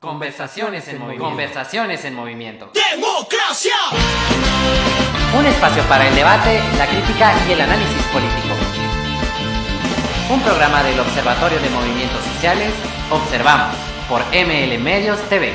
Conversaciones en movimiento. Conversaciones en movimiento. ¡Democracia! Un espacio para el debate, la crítica y el análisis político. Un programa del Observatorio de Movimientos Sociales, Observamos, por ML Medios TV.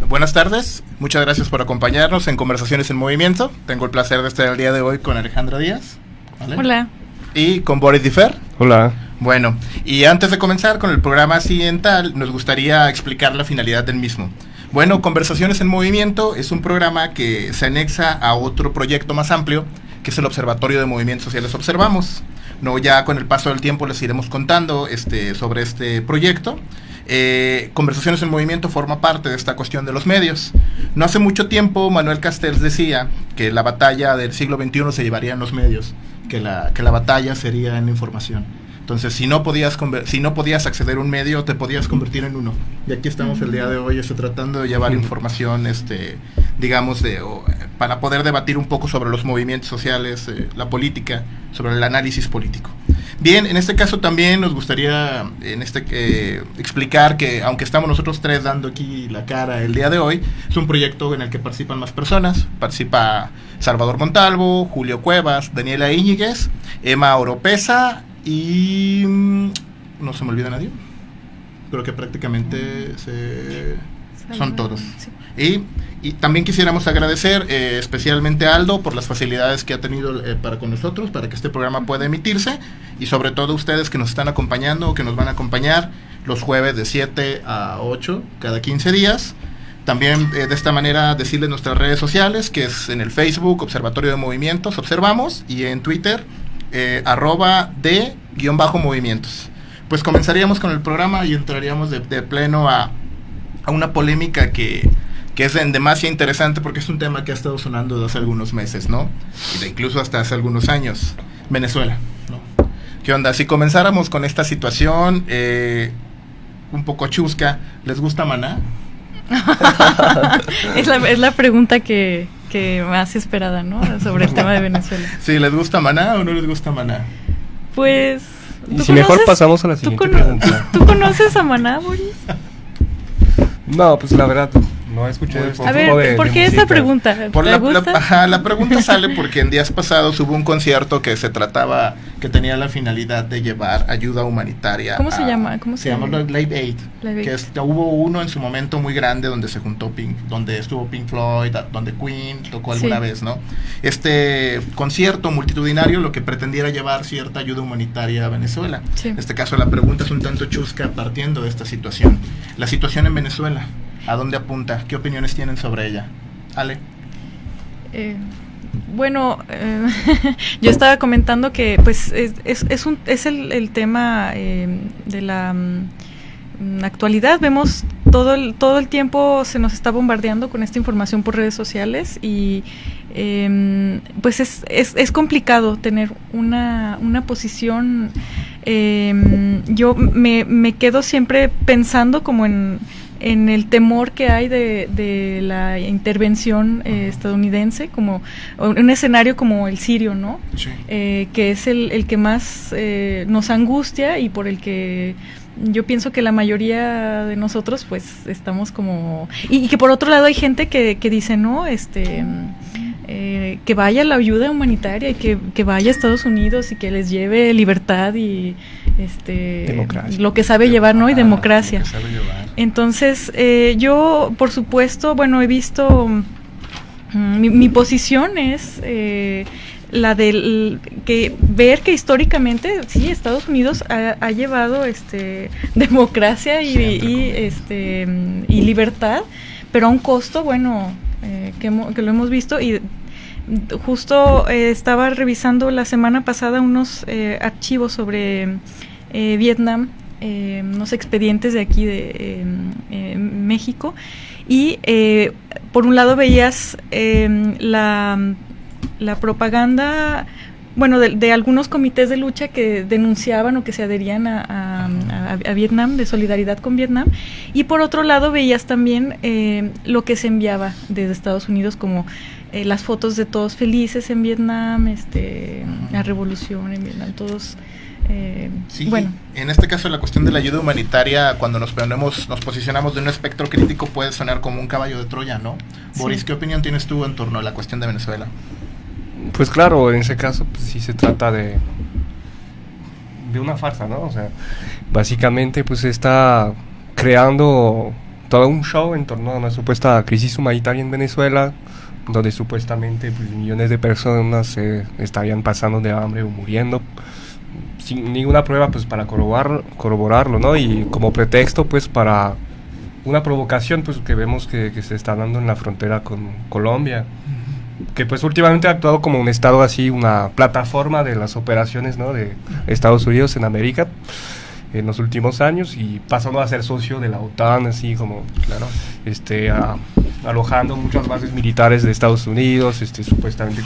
Buenas tardes, muchas gracias por acompañarnos en Conversaciones en Movimiento. Tengo el placer de estar el día de hoy con Alejandra Díaz. ¿Vale? Hola. Y con Boris Differ. Hola. Bueno, y antes de comenzar con el programa siguiente, nos gustaría explicar la finalidad del mismo. Bueno, Conversaciones en Movimiento es un programa que se anexa a otro proyecto más amplio, que es el Observatorio de Movimientos Sociales Observamos. No, ya con el paso del tiempo les iremos contando sobre este proyecto. Conversaciones en Movimiento forma parte de esta cuestión de los medios. No hace mucho tiempo Manuel Castells decía que la batalla del siglo XXI se llevaría en los medios, que la batalla sería en la información. Entonces, si no podías acceder a un medio, te podías convertir en uno. Y aquí estamos el día de hoy tratando de llevar información, para poder debatir un poco sobre los movimientos sociales, la política, sobre el análisis político. Bien, en este caso también nos gustaría explicar que, aunque estamos nosotros tres dando aquí la cara el día de hoy, es un proyecto en el que participan más personas. Participa Salvador Montalvo, Julio Cuevas, Daniela Íñiguez, Emma Oropesa y no se me olvida nadie. Creo que prácticamente son todos. Sí. Y también quisiéramos agradecer especialmente a Aldo por las facilidades que ha tenido para con nosotros, para que este programa pueda emitirse, y sobre todo a ustedes que nos están acompañando o que nos van a acompañar los jueves de 7 a 8 cada 15 días. También de esta manera decirles nuestras redes sociales, que es en el Facebook Observatorio de Movimientos Observamos, y en Twitter @de_movimientos. Pues comenzaríamos con el programa y entraríamos de pleno a una polémica que es en demasía interesante, porque es un tema que ha estado sonando desde hace algunos meses, ¿no? Y incluso hasta hace algunos años. Venezuela, ¿no? ¿Qué onda? Si comenzáramos con esta situación un poco chusca, ¿les gusta Maná? es la pregunta que más esperada, ¿no? Sobre el tema de Venezuela. Sí, ¿les gusta Maná o no les gusta Maná? Pues... Y si mejor pasamos a la siguiente pregunta. ¿Tú conoces a Maná, Boris? No, pues la verdad, no escuché a ver, ¿por qué esta pregunta? La pregunta sale porque en días pasados hubo un concierto que que tenía la finalidad de llevar ayuda humanitaria. ¿Cómo se llama? Se llama Live Aid. Hubo uno en su momento muy grande donde se juntó donde estuvo Pink Floyd, donde Queen tocó alguna vez, ¿no? Este concierto multitudinario lo que pretendiera llevar cierta ayuda humanitaria a Venezuela. Sí. En este caso la pregunta es un tanto chusca partiendo de esta situación. La situación en Venezuela, ¿a dónde apunta? ¿Qué opiniones tienen sobre ella? Ale. Yo estaba comentando que pues es el tema de la actualidad. Vemos todo el tiempo se nos está bombardeando con esta información por redes sociales y pues es complicado tener una posición. Yo me quedo siempre pensando como en el temor que hay de la intervención estadounidense, como un escenario como el sirio, ¿no? Sí. Que es el que más nos angustia y por el que yo pienso que la mayoría de nosotros pues estamos como... Y que por otro lado hay gente que dice, no, que vaya la ayuda humanitaria y que vaya a Estados Unidos y que les lleve libertad y lo que sabe llevar, ¿no? Y democracia. Lo que sabe llevar. Entonces, yo, por supuesto, he visto, mi posición es la del ver que históricamente sí Estados Unidos ha llevado democracia y libertad, pero a un costo, que lo hemos visto. Y justo estaba revisando la semana pasada unos archivos sobre Vietnam, unos expedientes de aquí de México, y por un lado veías la propaganda, de algunos comités de lucha que denunciaban o que se adherían a Vietnam, de solidaridad con Vietnam, y por otro lado veías también lo que se enviaba desde Estados Unidos como las fotos de todos felices en Vietnam, la revolución en Vietnam, todos... sí, bueno. En este caso la cuestión de la ayuda humanitaria, cuando nos posicionamos de un espectro crítico, puede sonar como un caballo de Troya, ¿no? Sí. Boris, ¿qué opinión tienes tú en torno a la cuestión de Venezuela? Pues claro, en ese caso pues, sí se trata de una farsa, ¿no? O sea, básicamente pues está creando todo un show en torno a una supuesta crisis humanitaria en Venezuela, donde supuestamente pues, millones de personas estarían pasando de hambre o muriendo sin ninguna prueba pues para corroborarlo, ¿no? Y como pretexto pues para una provocación pues que vemos que se está dando en la frontera con Colombia, que pues últimamente ha actuado como un estado así, una plataforma de las operaciones, ¿no? De Estados Unidos en América en los últimos años, y pasando a ser socio de la OTAN, así como, claro, alojando muchas bases militares de Estados Unidos, supuestamente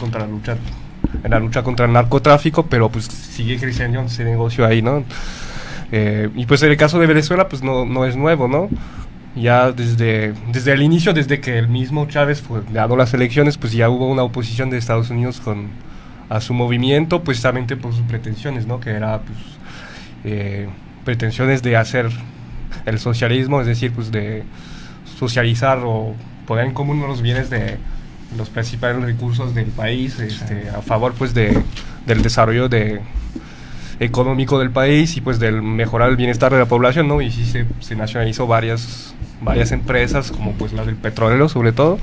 en la lucha contra el narcotráfico, pero pues sigue creciendo ese negocio ahí, ¿no? Y pues en el caso de Venezuela pues no es nuevo, ¿no? Ya desde el inicio, desde que el mismo Chávez ganó las elecciones, pues ya hubo una oposición de Estados Unidos a su movimiento, precisamente por sus pretensiones, ¿no? Que era pues pretensiones de hacer el socialismo, es decir, pues de socializar o poner en común los bienes de los principales recursos del país, a favor pues del desarrollo económico del país y pues del mejorar el bienestar de la población, ¿no? Y sí se nacionalizó varias empresas, como pues la del petróleo sobre todo,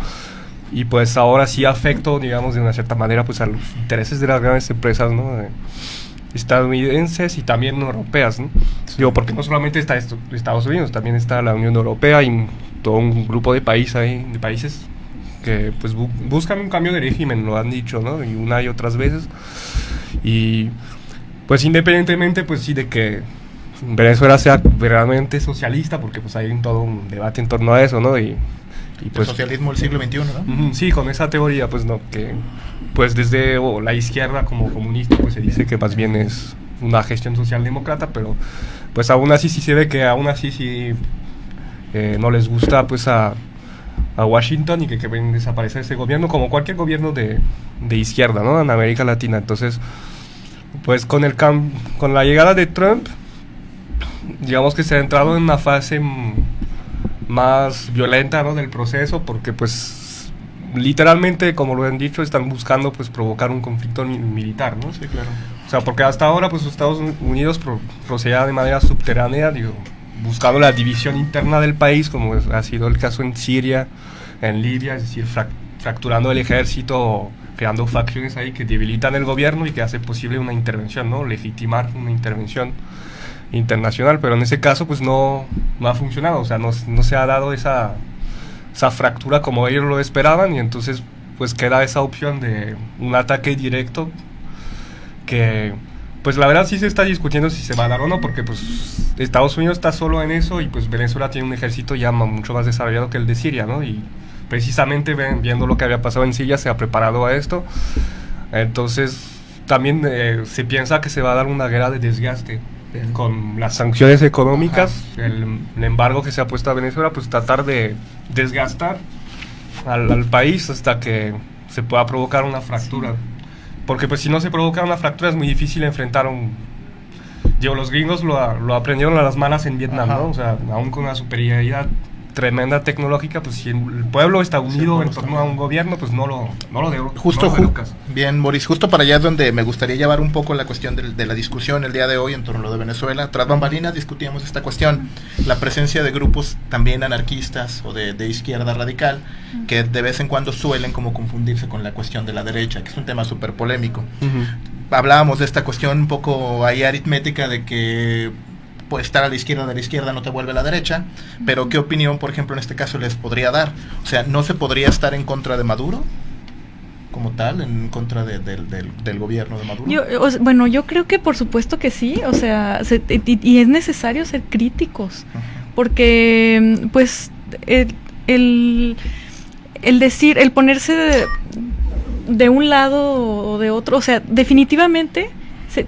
y pues ahora sí afectó, digamos, de una cierta manera pues a los intereses de las grandes empresas, ¿no? Estadounidenses y también europeas, ¿no? Sí. Digo, porque no solamente está Estados Unidos, también está la Unión Europea y todo un grupo de países que pues buscan un cambio de régimen, lo han dicho, ¿no? Y una y otras veces. Y pues independientemente pues sí de que Venezuela sea verdaderamente socialista, porque pues hay todo un debate en torno a eso, ¿no? Y pues, el socialismo del siglo XXI, ¿no? Sí, con esa teoría pues no, que pues desde la izquierda como comunista pues se dice que más bien es una gestión socialdemócrata, pero pues aún así sí se ve que aún así sí no les gusta pues a Washington y que ven desaparecer ese gobierno, como cualquier gobierno de izquierda, ¿no? En América Latina. Entonces pues con la llegada de Trump, digamos que se ha entrado en una fase más violenta, ¿no? Del proceso, porque pues literalmente, como lo han dicho, están buscando pues provocar un conflicto militar, ¿no? Sí, claro. O sea, porque hasta ahora pues Estados Unidos procedía de manera subterránea, buscando la división interna del país, como ha sido el caso en Siria, en Libia, es decir, fracturando el ejército, creando facciones ahí que debilitan el gobierno y que hace posible una intervención, ¿no? Legitimar una intervención internacional, pero en ese caso pues no ha funcionado, o sea, no se ha dado esa fractura como ellos lo esperaban, y entonces pues queda esa opción de un ataque directo que pues la verdad sí se está discutiendo si se va a dar o no, porque pues Estados Unidos está solo en eso y pues Venezuela tiene un ejército ya mucho más desarrollado que el de Siria, ¿no? Y precisamente viendo lo que había pasado en Siria se ha preparado a esto. Entonces también se piensa que se va a dar una guerra de desgaste con las sanciones económicas, el embargo que se ha puesto a Venezuela, pues tratar de desgastar al país hasta que se pueda provocar una fractura. Sí. Porque pues si no se provoca una fractura es muy difícil enfrentar los gringos lo aprendieron a las malas en Vietnam, ¿no? O sea, aún con una superioridad tremenda tecnológica, pues si el pueblo está unido en torno a un gobierno, pues no lo educas. Bien, Boris, justo para allá es donde me gustaría llevar un poco la cuestión de la discusión el día de hoy en torno a lo de Venezuela. Tras bambalinas discutíamos esta cuestión, la presencia de grupos también anarquistas o de izquierda radical, que de vez en cuando suelen como confundirse con la cuestión de la derecha, que es un tema súper polémico. Hablábamos de esta cuestión un poco ahí aritmética de que pues estar a la izquierda de la izquierda no te vuelve a la derecha, pero ¿qué opinión, por ejemplo, en este caso les podría dar? O sea, ¿no se podría estar en contra de Maduro como tal, en contra del gobierno de Maduro? Yo creo que por supuesto que sí, o sea, y es necesario ser críticos, porque pues el decir, el ponerse de un lado o de otro, o sea, definitivamente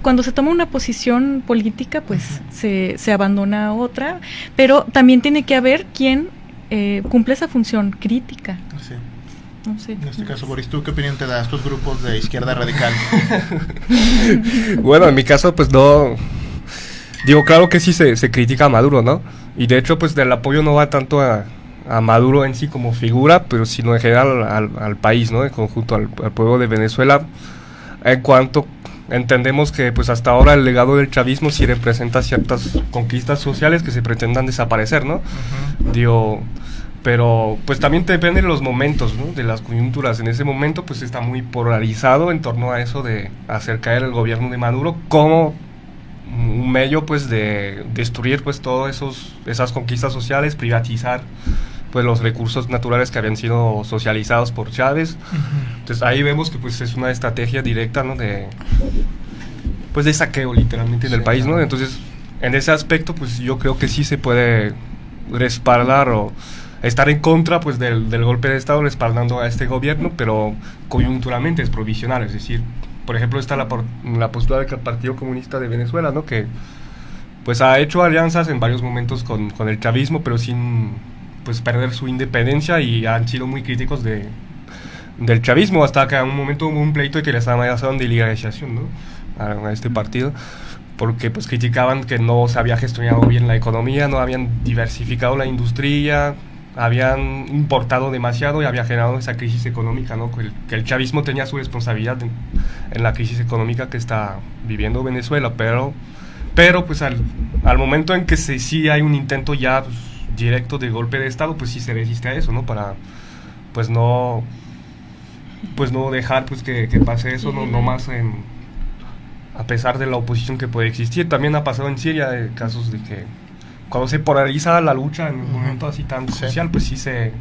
cuando se toma una posición política, pues se abandona otra, pero también tiene que haber quien cumple esa función crítica. Sí. no sé. En este caso, Boris, ¿tú qué opinión te da a estos grupos de izquierda radical? Bueno, en mi caso, pues no... Digo, claro que sí se critica a Maduro, ¿no? Y de hecho, pues del apoyo no va tanto a Maduro en sí como figura, pero sino en general al país, ¿no? En conjunto al pueblo de Venezuela, en cuanto entendemos que pues hasta ahora el legado del chavismo sí representa ciertas conquistas sociales que se pretendan desaparecer, ¿no? Uh-huh. Digo, pero pues también depende de los momentos, ¿no? De las coyunturas. En ese momento pues está muy polarizado en torno a eso de hacer caer el gobierno de Maduro como un medio pues de destruir pues todas esas conquistas sociales, privatizar pues los recursos naturales que habían sido socializados por Chávez. Uh-huh. Entonces ahí vemos que pues es una estrategia directa, ¿no? de saqueo literalmente del país, ¿no? Entonces en ese aspecto pues yo creo que sí se puede respaldar o estar en contra pues del golpe de Estado respaldando a este gobierno, pero coyunturalmente es provisional, es decir, por ejemplo está la postura del Partido Comunista de Venezuela, ¿no? Que pues ha hecho alianzas en varios momentos con el chavismo, pero sin pues perder su independencia, y han sido muy críticos del chavismo, hasta que a un momento hubo un pleito de que les amenazaron de ilegalización, ¿no? a este partido, porque pues criticaban que no se había gestionado bien la economía, no habían diversificado la industria, habían importado demasiado y había generado esa crisis económica, ¿no? Que el chavismo tenía su responsabilidad en la crisis económica que está viviendo Venezuela, pero pues al momento en que sí hay un intento ya pues, directo de golpe de Estado, pues sí se resiste a eso, ¿no? Para pues no dejar pues que pase eso, no más a pesar de la oposición que puede existir. También ha pasado en Siria casos de que cuando se polariza la lucha en un momento así tan crucial, pues sí se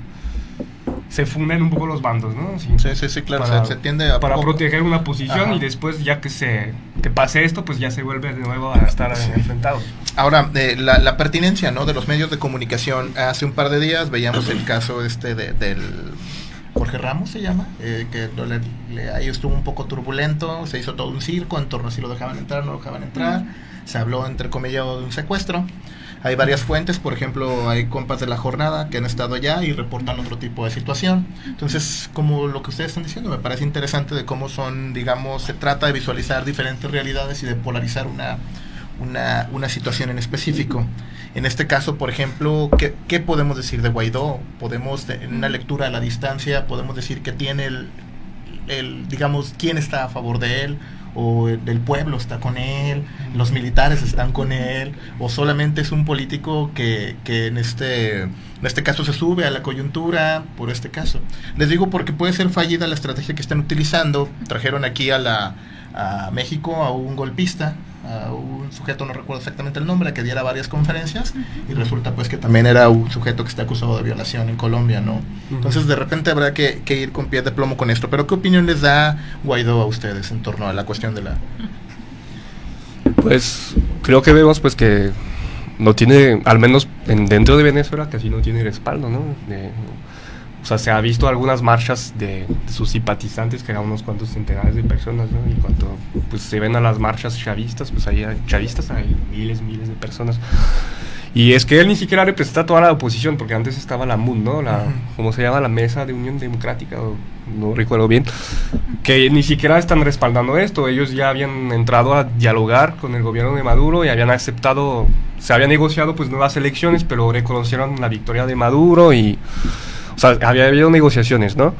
funden un poco los bandos, ¿no? Sí, claro, se tiende a para proteger una posición. Ajá. Y después ya que pase esto, pues ya se vuelve de nuevo a estar enfrentados. Ahora, la pertinencia, ¿no? De los medios de comunicación. Hace un par de días veíamos el caso del Jorge Ramos, se llama, que ahí estuvo un poco turbulento, se hizo todo un circo en torno a si lo dejaban entrar o no lo dejaban entrar, se habló entrecomillado de un secuestro. Hay varias fuentes, por ejemplo, hay compas de La Jornada que han estado allá y reportan otro tipo de situación. Entonces, como lo que ustedes están diciendo, me parece interesante de cómo son, digamos, se trata de visualizar diferentes realidades y de polarizar una situación en específico. En este caso, por ejemplo, ¿qué podemos decir de Guaidó? Podemos, en una lectura a la distancia, podemos decir que tiene digamos, quién está a favor de él, o del pueblo está con él, los militares están con él, o solamente es un político que en este caso se sube a la coyuntura por este caso. Les digo porque puede ser fallida la estrategia que están utilizando. Trajeron aquí a México a un golpista, a un sujeto, no recuerdo exactamente el nombre, que diera varias conferencias, y resulta pues que también era un sujeto que está acusado de violación en Colombia, ¿no? Entonces de repente habrá que ir con pie de plomo con esto. Pero ¿qué opinión les da Guaidó a ustedes en torno a la cuestión de la...? Pues creo que vemos pues que no tiene, al menos dentro de Venezuela, casi no tiene respaldo, ¿no? O sea, se ha visto algunas marchas de sus simpatizantes, que eran unos cuantos centenares de personas, ¿no? Y cuando pues, se ven a las marchas chavistas, pues ahí hay miles de personas. Y es que él ni siquiera representa a toda la oposición, porque antes estaba la MUD, ¿no? ¿Cómo se llama? La Mesa de Unión Democrática, no recuerdo bien, que ni siquiera están respaldando esto. Ellos ya habían entrado a dialogar con el gobierno de Maduro y habían aceptado, se habían negociado pues nuevas elecciones, pero reconocieron la victoria de Maduro y... O sea, había habido negociaciones, ¿no?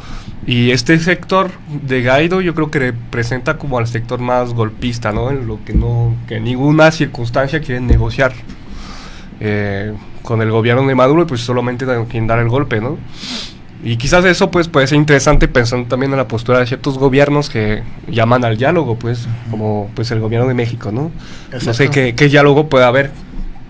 Y este sector de Guaidó yo creo que representa como al sector más golpista, ¿no? En lo que en ninguna circunstancia quieren negociar con el gobierno de Maduro, pues solamente quieren dar el golpe, ¿no? Y quizás eso pues puede ser interesante pensando también en la postura de ciertos gobiernos que llaman al diálogo, pues, como pues el gobierno de México, ¿no? Exacto. No sé qué diálogo puede haber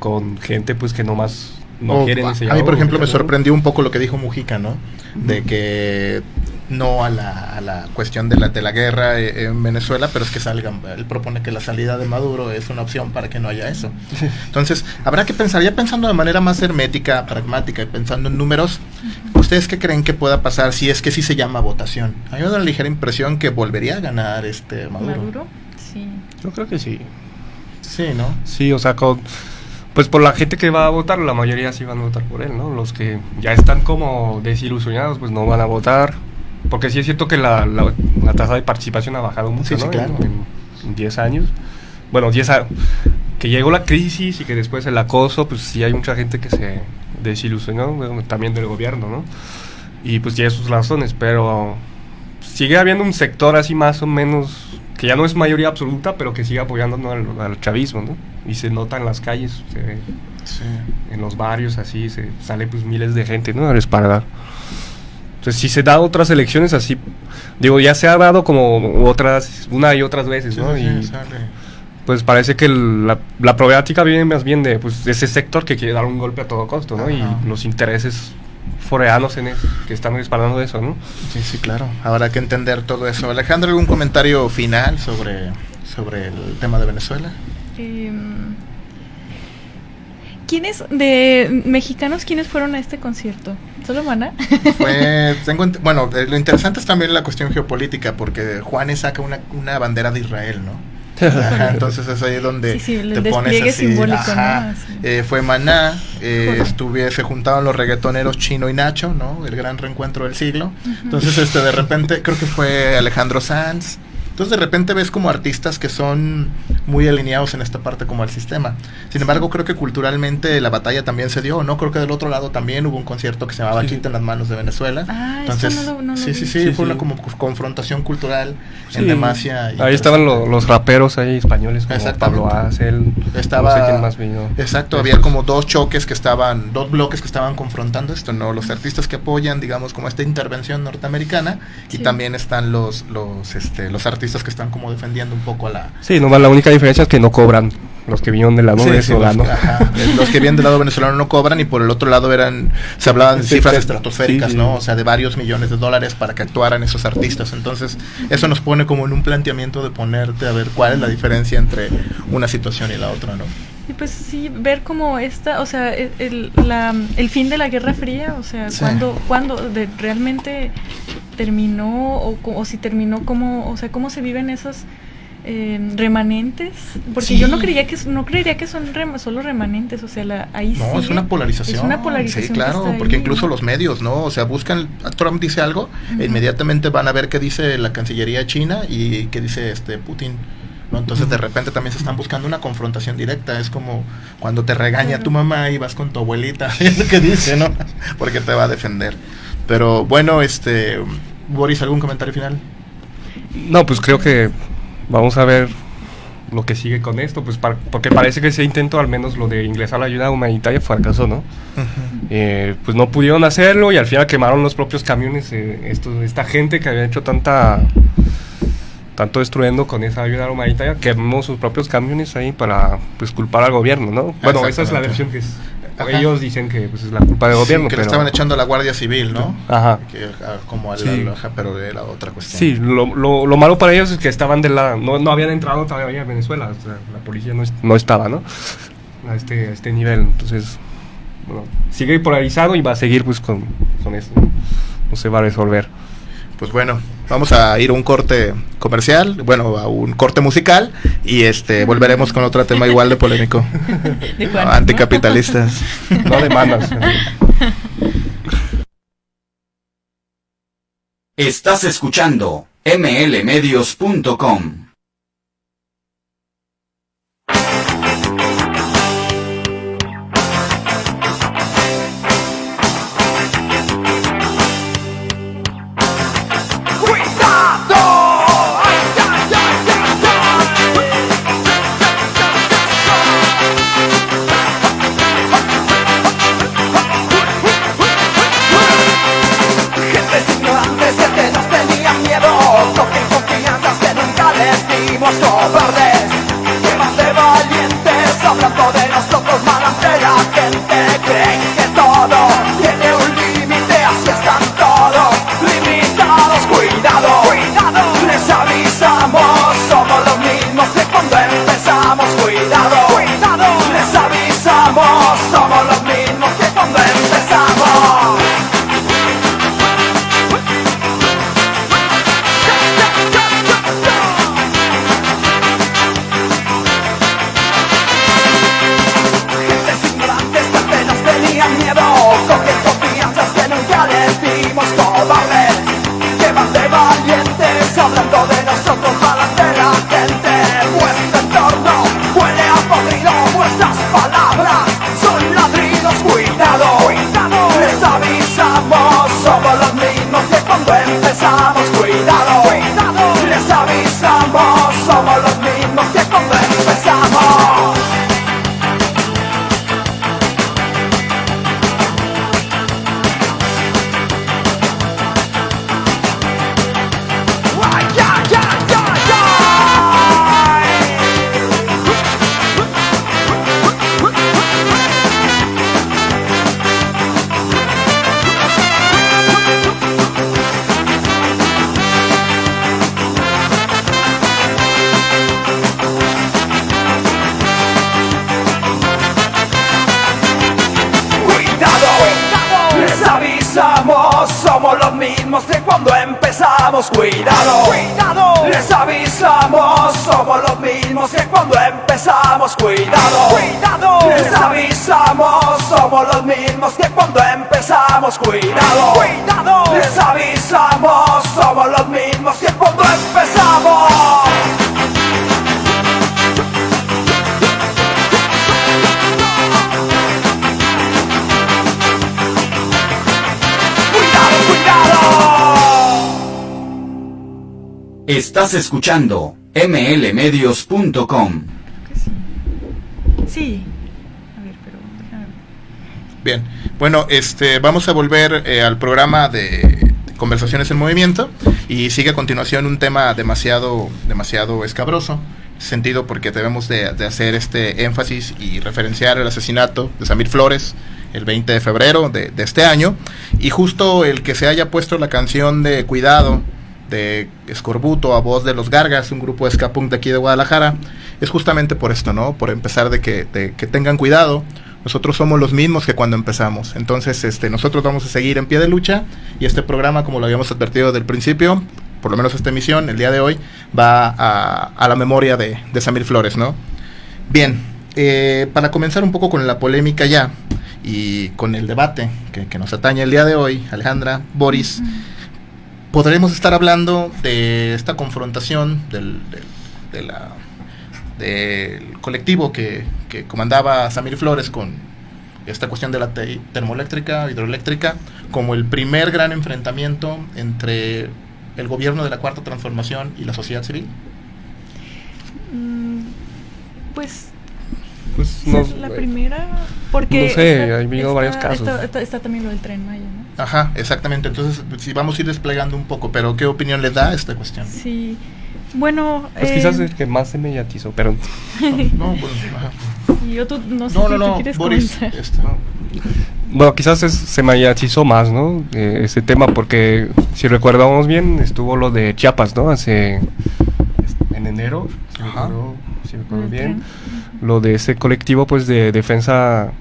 con gente pues que nomás... a mí, por ejemplo, me sorprendió un poco lo que dijo Mujica, ¿no? De que no a la cuestión de la guerra en Venezuela, pero es que salgan. Él propone que la salida de Maduro es una opción para que no haya eso. Entonces, habrá que pensar, ya pensando de manera más hermética, pragmática y pensando en números, ¿ustedes qué creen que pueda pasar si es que sí se llama votación? A mí me da una ligera impresión que volvería a ganar Maduro. ¿Maduro? Sí. Yo creo que sí. Sí, ¿no? Sí, o sea, pues por la gente que va a votar, la mayoría sí van a votar por él, ¿no? Los que ya están como desilusionados, pues no van a votar. porque sí es cierto que la tasa de participación ha bajado mucho, sí, ¿no? Claro. En 10 años. Bueno, 10 años. Que llegó la crisis y que después el acoso, pues sí hay mucha gente que se desilusionó, bueno, también del gobierno, ¿no? Y pues tiene sus razones, pero sigue habiendo un sector así más o menos, que ya no es mayoría absoluta, pero que sigue apoyando, ¿no?, al chavismo, ¿no? Y se nota en las calles, se ve, en los barrios, así, sale pues miles de gente, ¿no?, a respaldar. Entonces, si se da otras elecciones así, digo, ya se ha dado como otras, una y otras veces, ¿no? Y pues parece que la problemática viene más bien de ese sector que quiere dar un golpe a todo costo, ¿no? Y los intereses foreanos que están respaldando eso, ¿no? Sí, claro. Habrá que entender todo eso. Alejandro, ¿algún comentario final sobre el tema de Venezuela? ¿Quiénes de mexicanos fueron a este concierto? ¿Solo Maná? Bueno, lo interesante es también la cuestión geopolítica, porque Juanes saca una bandera de Israel, ¿no? Ajá, entonces es ahí donde te pones así, simbólico, ¿no? Fue Maná, se juntaron los reggaetoneros Chino y Nacho, ¿no? El gran reencuentro del siglo. Entonces de repente creo que fue Alejandro Sanz. Entonces de repente ves como artistas que son muy alineados en esta parte como al sistema. Sin embargo, creo que culturalmente la batalla también se dio, ¿no? Creo que del otro lado también hubo un concierto que se llamaba Quita en las manos de Venezuela. Entonces, fue una como confrontación cultural en demasia. Ahí estaban los raperos ahí españoles como Pablo Hasél, no sé quién más vino. Exacto, había como dos bloques que estaban confrontando esto, ¿no? Los artistas que apoyan, digamos, como esta intervención norteamericana, y también están los artistas que están como defendiendo un poco a la... Sí, nomás la única diferencia es que no cobran los que vinieron del lado venezolano. Los que vienen del lado venezolano no cobran, y por el otro lado se hablaban de cifras estratosféricas, ¿no? O sea, de varios millones de dólares para que actuaran esos artistas. Entonces, eso nos pone como en un planteamiento de ponerte a ver cuál es la diferencia entre una situación y la otra, ¿no? Y pues sí, ver como o sea, el fin de la Guerra Fría, o sea, cuando realmente terminó, o si terminó, cómo se viven esos remanentes, porque yo no creería que son solo remanentes, o sea, ahí no, es una polarización. Es una polarización. Sí, claro, porque incluso los medios, ¿no? O sea, buscan, Trump dice algo, e inmediatamente van a ver qué dice la Cancillería china y qué dice Putin, ¿no? Entonces de repente también se están buscando una confrontación directa. Es como cuando te regaña tu mamá y vas con tu abuelita, es lo que dice, ¿no? Porque te va a defender. Pero bueno, Boris, ¿algún comentario final? No, pues creo que vamos a ver lo que sigue con esto, pues porque parece que ese intento, al menos lo de ingresar la ayuda humanitaria, fracasó, ¿no? Pues no pudieron hacerlo, y al final quemaron los propios camiones. Esta gente que había hecho tanto destruyendo con esa ayuda humanitaria, quemó sus propios camiones ahí para pues culpar al gobierno, ¿no? Bueno, esa es la versión que es. Ellos dicen que pues es la culpa del gobierno, que le estaban echando a la Guardia Civil, ¿no? Pero era otra cuestión. Sí, lo malo para ellos es que estaban no habían entrado todavía a Venezuela, o sea, la policía no estaba, ¿no? A este nivel. Entonces, bueno, sigue polarizado y va a seguir pues con eso, ¿no? No se va a resolver. Pues bueno, vamos a ir a un corte comercial, a un corte musical, y volveremos con otro tema igual de polémico. ¿De cuál, anticapitalistas. No demandas. Estás escuchando mlmedios.com. Cobardes, que más de valientes hablan. mismos que cuando empezamos. Cuidado, cuidado, les avisamos, somos los mismos que cuando empezamos. Cuidado, cuidado, les avisamos, somos los mismos que cuando empezamos. Cuidado, cuidado, les avisamos, somos los mismos que cuando empezamos. Estás escuchando mlmedios.com. Sí. A ver, pero déjame ver. Bien, bueno, vamos a volver al programa de Conversaciones en Movimiento y sigue a continuación un tema demasiado escabroso, sentido porque debemos de hacer este énfasis y referenciar el asesinato de Samir Flores el 20 de febrero de este año, y justo el que se haya puesto la canción de Cuidado de Escorbuto a voz de Los Gargas, un grupo de ska punk de aquí de Guadalajara, es justamente por esto, ¿no? Por empezar de que tengan cuidado. Nosotros somos los mismos que cuando empezamos. Entonces, nosotros vamos a seguir en pie de lucha, y este programa, como lo habíamos advertido desde el principio, por lo menos esta emisión, el día de hoy, va a la memoria de Samir Flores, ¿no? Bien, para comenzar un poco con la polémica ya, y con el debate que nos atañe el día de hoy, Alejandra, Boris, podremos estar hablando de esta confrontación del colectivo que comandaba Samir Flores con esta cuestión de la termoeléctrica, hidroeléctrica, como el primer gran enfrentamiento entre el gobierno de la Cuarta Transformación y la sociedad civil. Pues no, la primera, porque no sé, ha habido varios casos. Está también lo del Tren Maya, ¿no? Ajá, exactamente. Entonces, sí, vamos a ir desplegando un poco, pero ¿qué opinión le da a esta cuestión? Sí, bueno... Pues quizás el que más se mediatizó, pero... No, bueno, ajá. Y yo no sé si tú quieres Boris, comenzar. Bueno, quizás se mediatizó más, ¿no? Ese tema, porque si recordamos bien, estuvo lo de Chiapas, ¿no? En enero, si recuerdo bien, lo de ese colectivo, pues, de defensa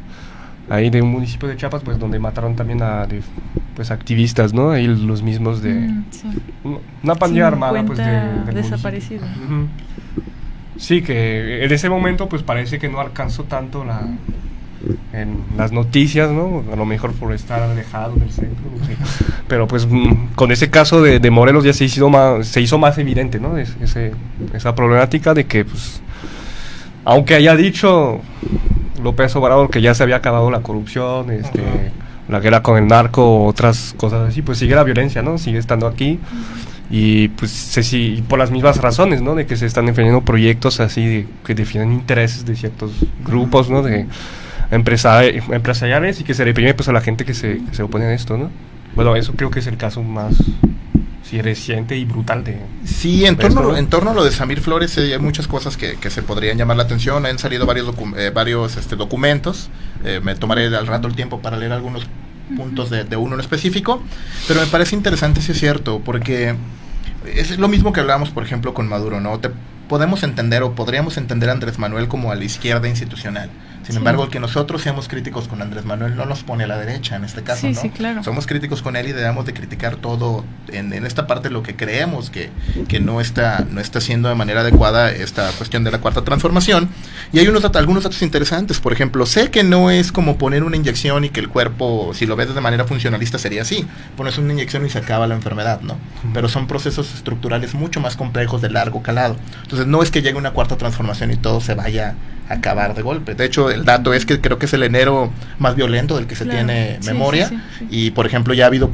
ahí de un municipio de Chiapas, pues, donde mataron también a pues activistas, ¿no? Ahí los mismos de sí. Una pandilla armada, pues, del desaparecido. Sí, que en ese momento, pues, parece que no alcanzó tanto en las noticias, ¿no? A lo mejor por estar alejado del centro, no sé. Pero pues con ese caso de Morelos ya se hizo más evidente, ¿no? Esa problemática de que, pues, aunque haya dicho López Obrador que ya se había acabado la corrupción, la guerra con el narco o otras cosas así, pues sigue la violencia, ¿no? Sigue estando aquí. Y pues por las mismas razones, ¿no? De que se están defendiendo proyectos así que defienden intereses de ciertos grupos, ¿no? De empresariales, y que se reprime, pues, a la gente que se opone a esto, ¿no? Bueno, eso creo que es el caso más reciente y brutal de... Sí, en torno a lo de Samir Flores hay muchas cosas que se podrían llamar la atención. Han salido varios documentos. Me tomaré al rato el tiempo para leer algunos puntos de uno en específico, pero me parece interesante, si es cierto, porque es lo mismo que hablábamos, por ejemplo, con Maduro, ¿no? Podemos entender o podríamos entender a Andrés Manuel como a la izquierda institucional. Sin embargo, que nosotros seamos críticos con Andrés Manuel no nos pone a la derecha en este caso, ¿no? Sí, claro. Somos críticos con él y debemos de criticar todo en esta parte, lo que creemos que no está siendo de manera adecuada esta cuestión de la Cuarta Transformación. Y hay algunos datos interesantes. Por ejemplo, sé que no es como poner una inyección y que el cuerpo, si lo ves de manera funcionalista, sería así. Pones una inyección y se acaba la enfermedad, ¿no? Pero son procesos estructurales mucho más complejos, de largo calado. Entonces no es que llegue una Cuarta Transformación y todo se vaya a acabar de golpe. De hecho, el dato es que creo que es el enero más violento del que se tiene memoria. Sí. Y, por ejemplo, ya ha habido,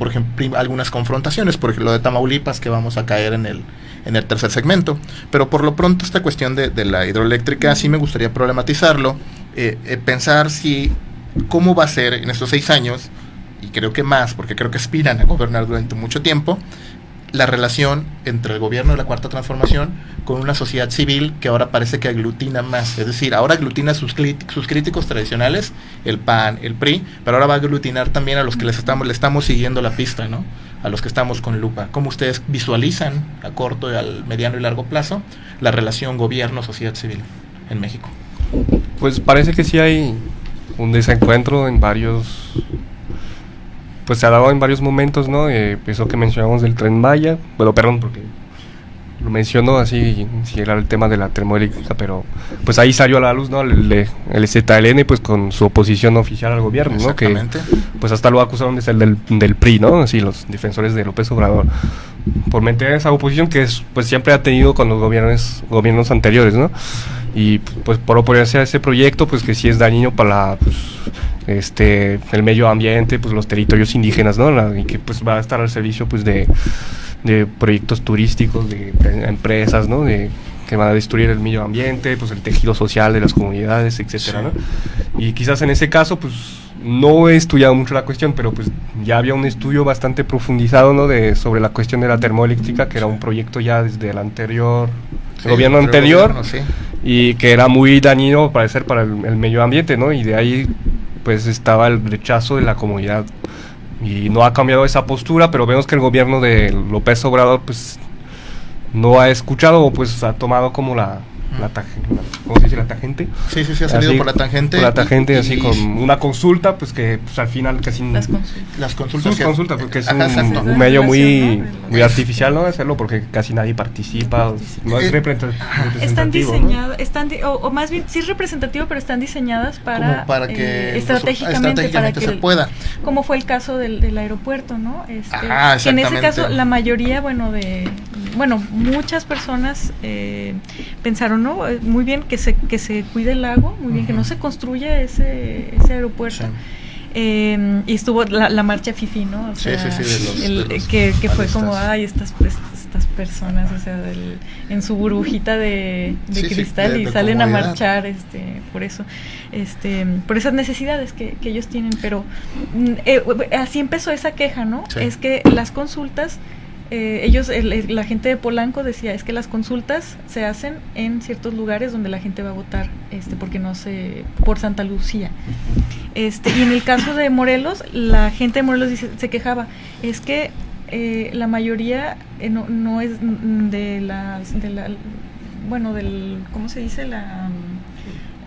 algunas confrontaciones, por ejemplo, lo de Tamaulipas, que vamos a caer en el tercer segmento. Pero por lo pronto esta cuestión de la hidroeléctrica sí me gustaría problematizarlo, pensar cómo va a ser en estos 6 años, y creo que más, porque creo que aspiran a gobernar durante mucho tiempo, la relación entre el gobierno de la Cuarta Transformación con una sociedad civil que ahora parece que aglutina más. Es decir, ahora aglutina sus críticos tradicionales, el PAN, el PRI, pero ahora va a aglutinar también a los que le estamos siguiendo la pista, ¿no? A los que estamos con lupa. ¿Cómo ustedes visualizan a corto, al mediano y largo plazo la relación gobierno-sociedad civil en México? Pues parece que sí hay un desencuentro en varios pues se ha dado en varios momentos, ¿no? Eso que mencionamos del Tren Maya, bueno, perdón, porque lo menciono así, si era el tema de la termoeléctrica, pero pues ahí salió a la luz, ¿no? El ZLN, pues con su oposición oficial al gobierno, ¿no? Que pues hasta lo acusaron de ser del PRI, ¿no? Así, los defensores de López Obrador, por mantener esa oposición que es, pues siempre ha tenido con los gobiernos anteriores, ¿no? Y pues por oponerse a ese proyecto, pues que sí es dañino para el medio ambiente, pues los territorios indígenas, ¿no? Y que pues va a estar al servicio pues de proyectos turísticos, de empresas, ¿no? Que van a destruir el medio ambiente, pues el tejido social de las comunidades, etcétera, ¿no? Y quizás en ese caso, pues no he estudiado mucho la cuestión, pero pues ya había un estudio bastante profundizado, ¿no? Sobre la cuestión de la termoeléctrica, que era un proyecto ya desde el gobierno anterior, y que era muy dañino, parecer, para el medio ambiente, ¿no? Y de ahí pues estaba el rechazo de la comunidad. Y no ha cambiado esa postura, pero vemos que el gobierno de López Obrador pues no ha escuchado, o pues ha tomado como ¿cómo se dice? La tangente. Sí, ha salido así, por la tangente. Por la tangente, así con una consulta, pues que pues, al final casi... Las consultas. Porque es un medio muy artificial, ¿no? Hacerlo, porque casi nadie participa, no es representativo. Están diseñadas, ¿no? o más bien, sí es representativo, pero están diseñadas para que estratégicamente para que se pueda. Como fue el caso del aeropuerto, ¿no? Exactamente. Que en ese caso, la mayoría, muchas personas pensaron, ¿no? Muy bien que se cuide el lago, muy bien que no se construya ese aeropuerto. Sí. Y estuvo la marcha FIFI, ¿no? O sea, que fue como, ay, estas personas, o sea, en su burbujita de cristal, y salen comodidad a marchar por eso, por esas necesidades que ellos tienen, pero así empezó esa queja, ¿no? Sí. Es que las consultas, la gente de Polanco decía, es que las consultas se hacen en ciertos lugares donde la gente va a votar, porque no se, por Santa Lucía. Y en el caso de Morelos, la gente de Morelos se quejaba, es que la mayoría no es ¿cómo se dice?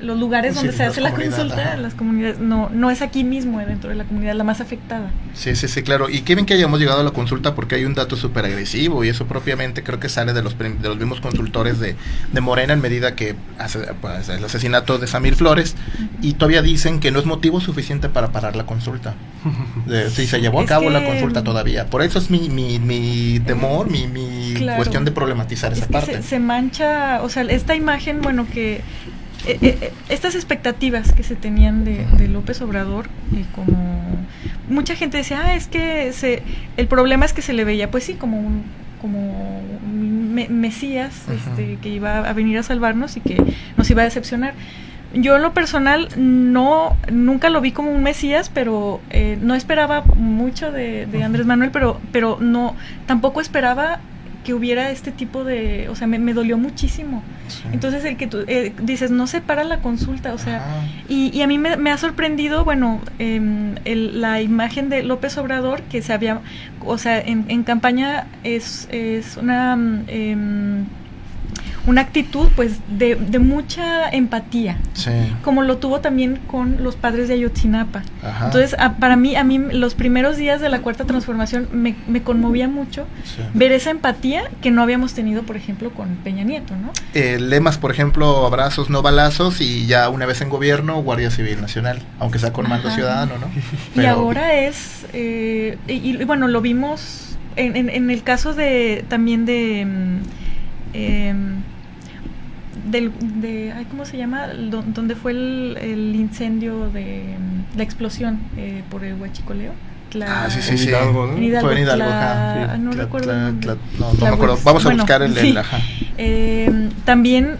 Los lugares donde se hace la consulta, las comunidades, no es aquí mismo, dentro de la comunidad la más afectada. Sí, claro. Y qué bien que hayamos llegado a la consulta, porque hay un dato súper agresivo, y eso propiamente creo que sale de los mismos consultores de Morena, en medida que hace pues, el asesinato de Samir Flores, y todavía dicen que no es motivo suficiente para parar la consulta. Sí, se llevó a cabo la consulta todavía. Por eso es mi temor, mi claro, cuestión de problematizar esa parte. Se mancha, o sea, esta imagen, que estas expectativas que se tenían de López Obrador, como mucha gente decía, es que el problema es que se le veía, pues sí, como un mesías, que iba a venir a salvarnos y que nos iba a decepcionar. Yo en lo personal nunca lo vi como un mesías, pero no esperaba mucho de Andrés Manuel, pero no, tampoco esperaba que hubiera este tipo de, o sea, me dolió muchísimo. Sí. Entonces el que tú dices, no se para la consulta, o sea, y a mí me ha sorprendido, la imagen de López Obrador, que se había, o sea, en campaña es una actitud pues de mucha empatía, sí, como lo tuvo también con los padres de Ayotzinapa. Ajá. Entonces a mí los primeros días de la Cuarta Transformación me conmovía mucho, sí, ver esa empatía que no habíamos tenido, por ejemplo, con Peña Nieto, ¿no? Lemas, por ejemplo, abrazos, no balazos, y ya una vez en gobierno, Guardia Civil Nacional, aunque sea con mando ciudadano, ¿no? Pero... Y ahora es, lo vimos en el caso también de ¿cómo se llama? Donde fue el incendio de la explosión por el huachicoleo. Sí. Hidalgo, ¿no? Fue en Hidalgo, no recuerdo. No me acuerdo. Vamos a buscar el ajá. También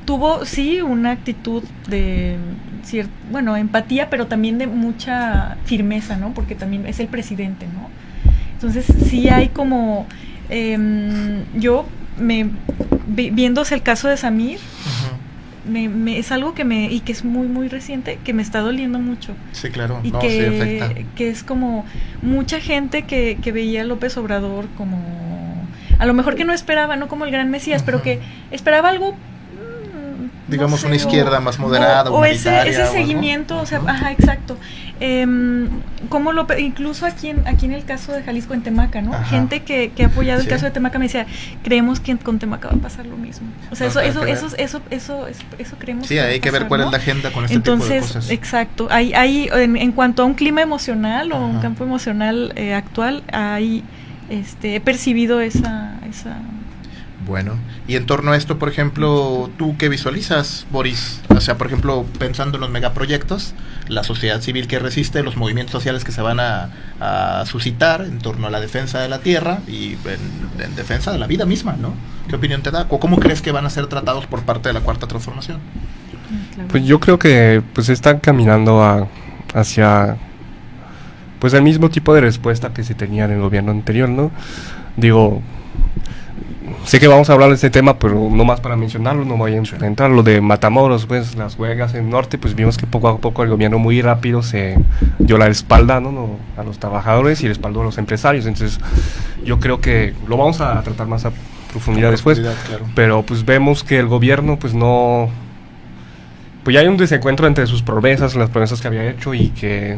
tuvo, sí, una actitud de empatía, pero también de mucha firmeza, ¿no? Porque también es el presidente, ¿no? Entonces sí hay como viéndose el caso de Samir, es algo que que es muy muy reciente, que me está doliendo mucho. Sí, claro. Y sí afecta. Que es como mucha gente que veía a López Obrador como, a lo mejor que no esperaba, no como el gran mesías, pero que esperaba algo digamos, sé, una izquierda más moderada, o ese humanitaria, seguimiento, ¿no? o sea, ajá, exacto. Como incluso aquí en el caso de Jalisco, en Temaca, ¿no? Ajá. Gente que ha apoyado el Sí. caso de Temaca me decía, creemos que con Temaca va a pasar lo mismo. O sea, No, eso creemos. Sí, va a hay que ver pasar, cuál ¿no? es la agenda con este Entonces, tipo de cosas. exacto. Hay en cuanto a un clima emocional o un Ajá. campo emocional actual, he percibido esa. Bueno, y en torno a esto, por ejemplo, ¿tú qué visualizas, Boris? O sea, por ejemplo, pensando en los megaproyectos, la sociedad civil que resiste, los movimientos sociales que se van a suscitar en torno a la defensa de la tierra y en defensa de la vida misma, ¿no? ¿Qué opinión te da? ¿O cómo crees que van a ser tratados por parte de la Cuarta Transformación? Pues yo creo que pues están caminando hacia pues el mismo tipo de respuesta que se tenía en el gobierno anterior, ¿no? Digo, sé que vamos a hablar de este tema, pero no más para mencionarlo, no voy a entrar. Lo de Matamoros, pues las huelgas en el norte, pues vimos que poco a poco el gobierno muy rápido se dio la espalda, ¿no? A los trabajadores y respaldó a los empresarios. Entonces yo creo que lo vamos a tratar más a profundidad después, Claro. pero pues vemos que el gobierno pues no, pues ya hay un desencuentro entre sus promesas, las promesas que había hecho y que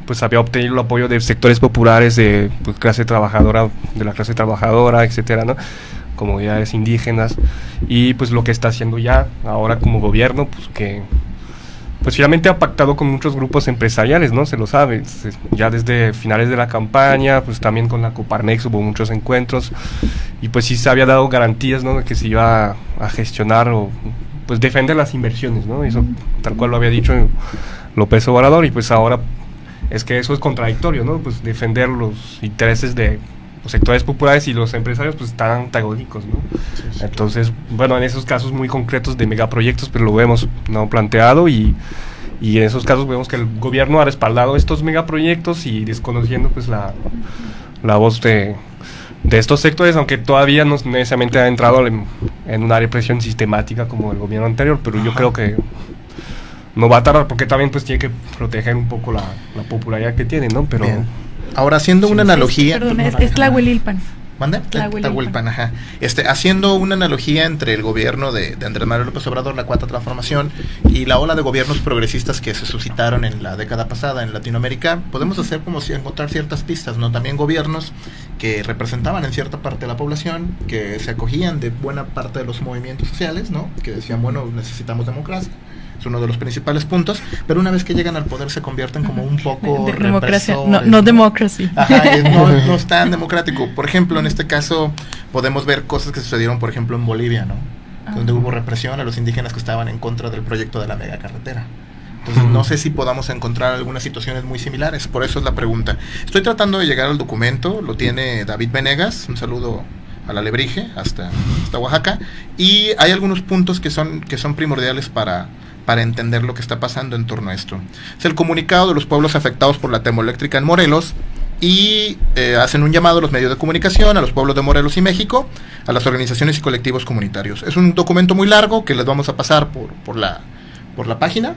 pues había obtenido el apoyo de sectores populares de pues, clase trabajadora, de la clase trabajadora, etcétera, ¿no? Comunidades indígenas, y pues lo que está haciendo ya ahora como gobierno, pues que pues finalmente ha pactado con muchos grupos empresariales, ¿no? Se lo sabe, ya desde finales de la campaña, pues también con la Coparmex hubo muchos encuentros, y pues sí se había dado garantías, ¿no? De que se iba a gestionar o pues defender las inversiones, ¿no? Eso tal cual lo había dicho López Obrador, y pues ahora es que eso es contradictorio, ¿no? Pues defender los intereses de los sectores populares y los empresarios pues están antagónicos, ¿no? Sí, Entonces, bueno, en esos casos muy concretos de megaproyectos pues lo vemos no planteado, y en esos casos vemos que el gobierno ha respaldado estos megaproyectos y desconociendo pues la voz de estos sectores, aunque todavía no necesariamente ha entrado en una represión sistemática como el gobierno anterior, pero yo creo que no va a tardar, porque también pues tiene que proteger un poco la popularidad que tiene, ¿no? Pero bien. Ahora, haciendo una analogía... Perdón, es Tlahuelilpan. ¿Mande? Tlahuelilpan, ajá. Haciendo una analogía entre el gobierno de Andrés Manuel López Obrador, la Cuarta Transformación, y la ola de gobiernos progresistas que se suscitaron en la década pasada en Latinoamérica, podemos hacer como si encontrar ciertas pistas, ¿no? También gobiernos que representaban en cierta parte de la población, que se acogían de buena parte de los movimientos sociales, ¿no? Que decían, bueno, necesitamos democracia. Es uno de los principales puntos, pero una vez que llegan al poder se convierten como un poco democracia, represores, no democracy. Ajá, no es tan democrático. Por ejemplo, en este caso podemos ver cosas que sucedieron, por ejemplo, en Bolivia, ¿no? Donde hubo represión a los indígenas que estaban en contra del proyecto de la megacarretera. Entonces no sé si podamos encontrar algunas situaciones muy similares, por eso es la pregunta. Estoy tratando de llegar al documento, lo tiene David Venegas, un saludo a la Alebrije, hasta Oaxaca, y hay algunos puntos que son primordiales para entender lo que está pasando en torno a esto. Es el comunicado de los pueblos afectados por la termoeléctrica en Morelos, y hacen un llamado a los medios de comunicación, a los pueblos de Morelos y México, a las organizaciones y colectivos comunitarios. Es un documento muy largo que les vamos a pasar por la página,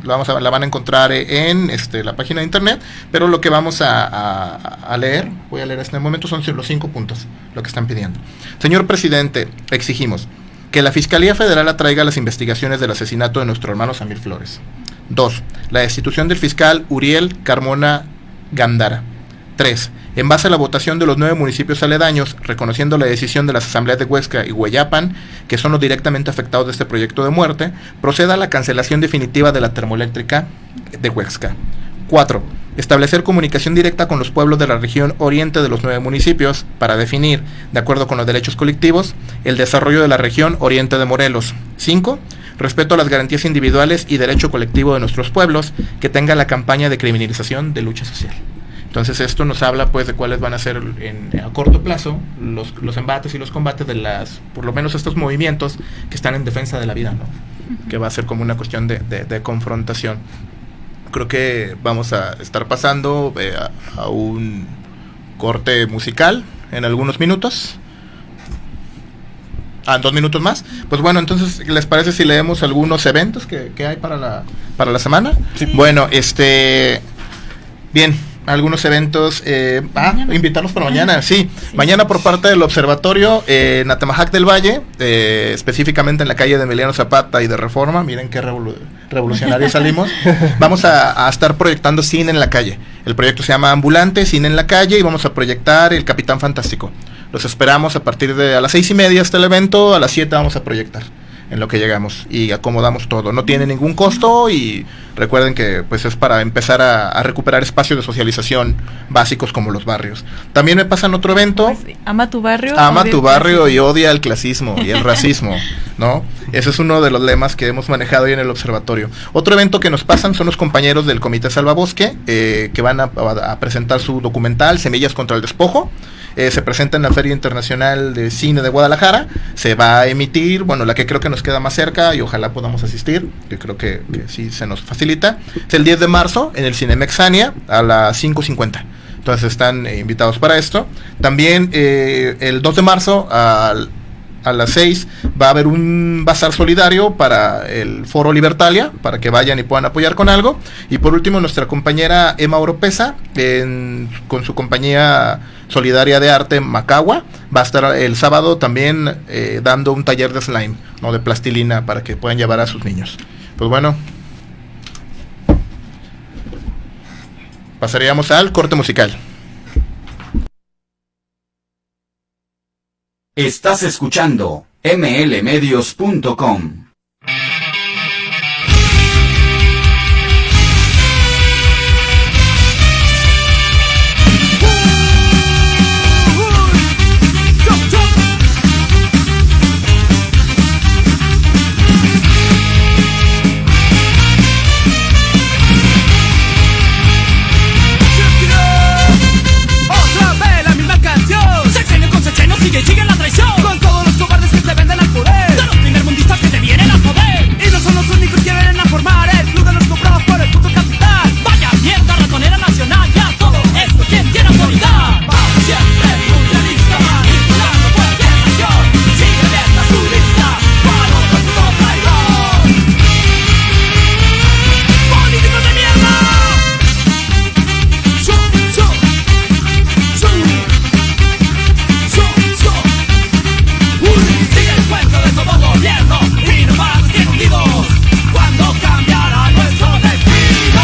la van a encontrar en la página de internet, pero lo que vamos a leer, voy a leer en este momento, son los 5 puntos, lo que están pidiendo. Señor presidente, exigimos que la Fiscalía Federal atraiga las investigaciones del asesinato de nuestro hermano Samir Flores. 2. La destitución del fiscal Uriel Carmona Gándara. 3. En base a la votación de los 9 municipios aledaños, reconociendo la decisión de las asambleas de Huesca y Hueyapan, que son los directamente afectados de este proyecto de muerte, proceda a la cancelación definitiva de la termoeléctrica de Huesca. 4. Establecer comunicación directa con los pueblos de la región oriente de los 9 municipios para definir, de acuerdo con los derechos colectivos, el desarrollo de la región oriente de Morelos. 5. Respeto a las garantías individuales y derecho colectivo de nuestros pueblos, que tenga la campaña de criminalización de lucha social. Entonces esto nos habla pues de cuáles van a ser a corto plazo los embates y los combates de por lo menos estos movimientos que están en defensa de la vida, ¿no? Que va a ser como una cuestión de confrontación. Creo que vamos a estar pasando a un corte musical en algunos minutos. 2 minutos más. Pues bueno, entonces, ¿les parece si leemos algunos eventos que hay para la semana? Sí. Bueno, bien, algunos eventos, invitarlos para mañana, sí. Mañana por parte del observatorio en Atemajac del Valle, específicamente en la calle de Emiliano Zapata y de Reforma, miren qué revolucionarios salimos. Vamos a estar proyectando cine en la calle. El proyecto se llama Ambulante, Cine en la Calle, y vamos a proyectar El Capitán Fantástico. Los esperamos a partir de a las 6:30 hasta el evento, a las 7 vamos a proyectar en lo que llegamos y acomodamos todo. No tiene ningún costo y recuerden que pues es para empezar a recuperar espacios de socialización básicos como los barrios. También me pasan otro evento. Pues, ama tu barrio. Ama tu barrio y odia el clasismo y el racismo, ¿no? Ese es uno de los lemas que hemos manejado hoy en el observatorio. Otro evento que nos pasan son los compañeros del Comité Salvabosque, que van a presentar su documental Semillas contra el Despojo. Se presenta en la Feria Internacional de Cine de Guadalajara. Se va a emitir, bueno, la que creo que nos queda más cerca y ojalá podamos asistir, que creo que sí se nos facilita. Es el 10 de marzo en el Cinemex Ania a las 5:50. Entonces están invitados para esto. También el 2 de marzo a las 6 va a haber un bazar solidario para el Foro Libertalia, para que vayan y puedan apoyar con algo. Y por último, nuestra compañera Emma Oropesa, con su compañía solidaria de arte Macagua, va a estar el sábado también dando un taller de slime, ¿no? De plastilina, para que puedan llevar a sus niños. Pues bueno, pasaríamos al corte musical. Estás escuchando mlmedios.com. Sigue la traición con todos los cobardes que se venden al poder, de los primermundistas que te vienen a joder, y no son los únicos que vienen a formar el club de los comprados por el puto capital. Vaya mierda ratonera nacional, ya todo esto, ¿quién tiene autoridad? Vamos siempre mundialista, manipulando cualquier nación, sigue abierta su lista, para otro puto traidor. ¡Políticos de mierda! Sigue el cuento de todo gobierno y no más que hundidos. ¿Cuándo cambiará nuestro destino?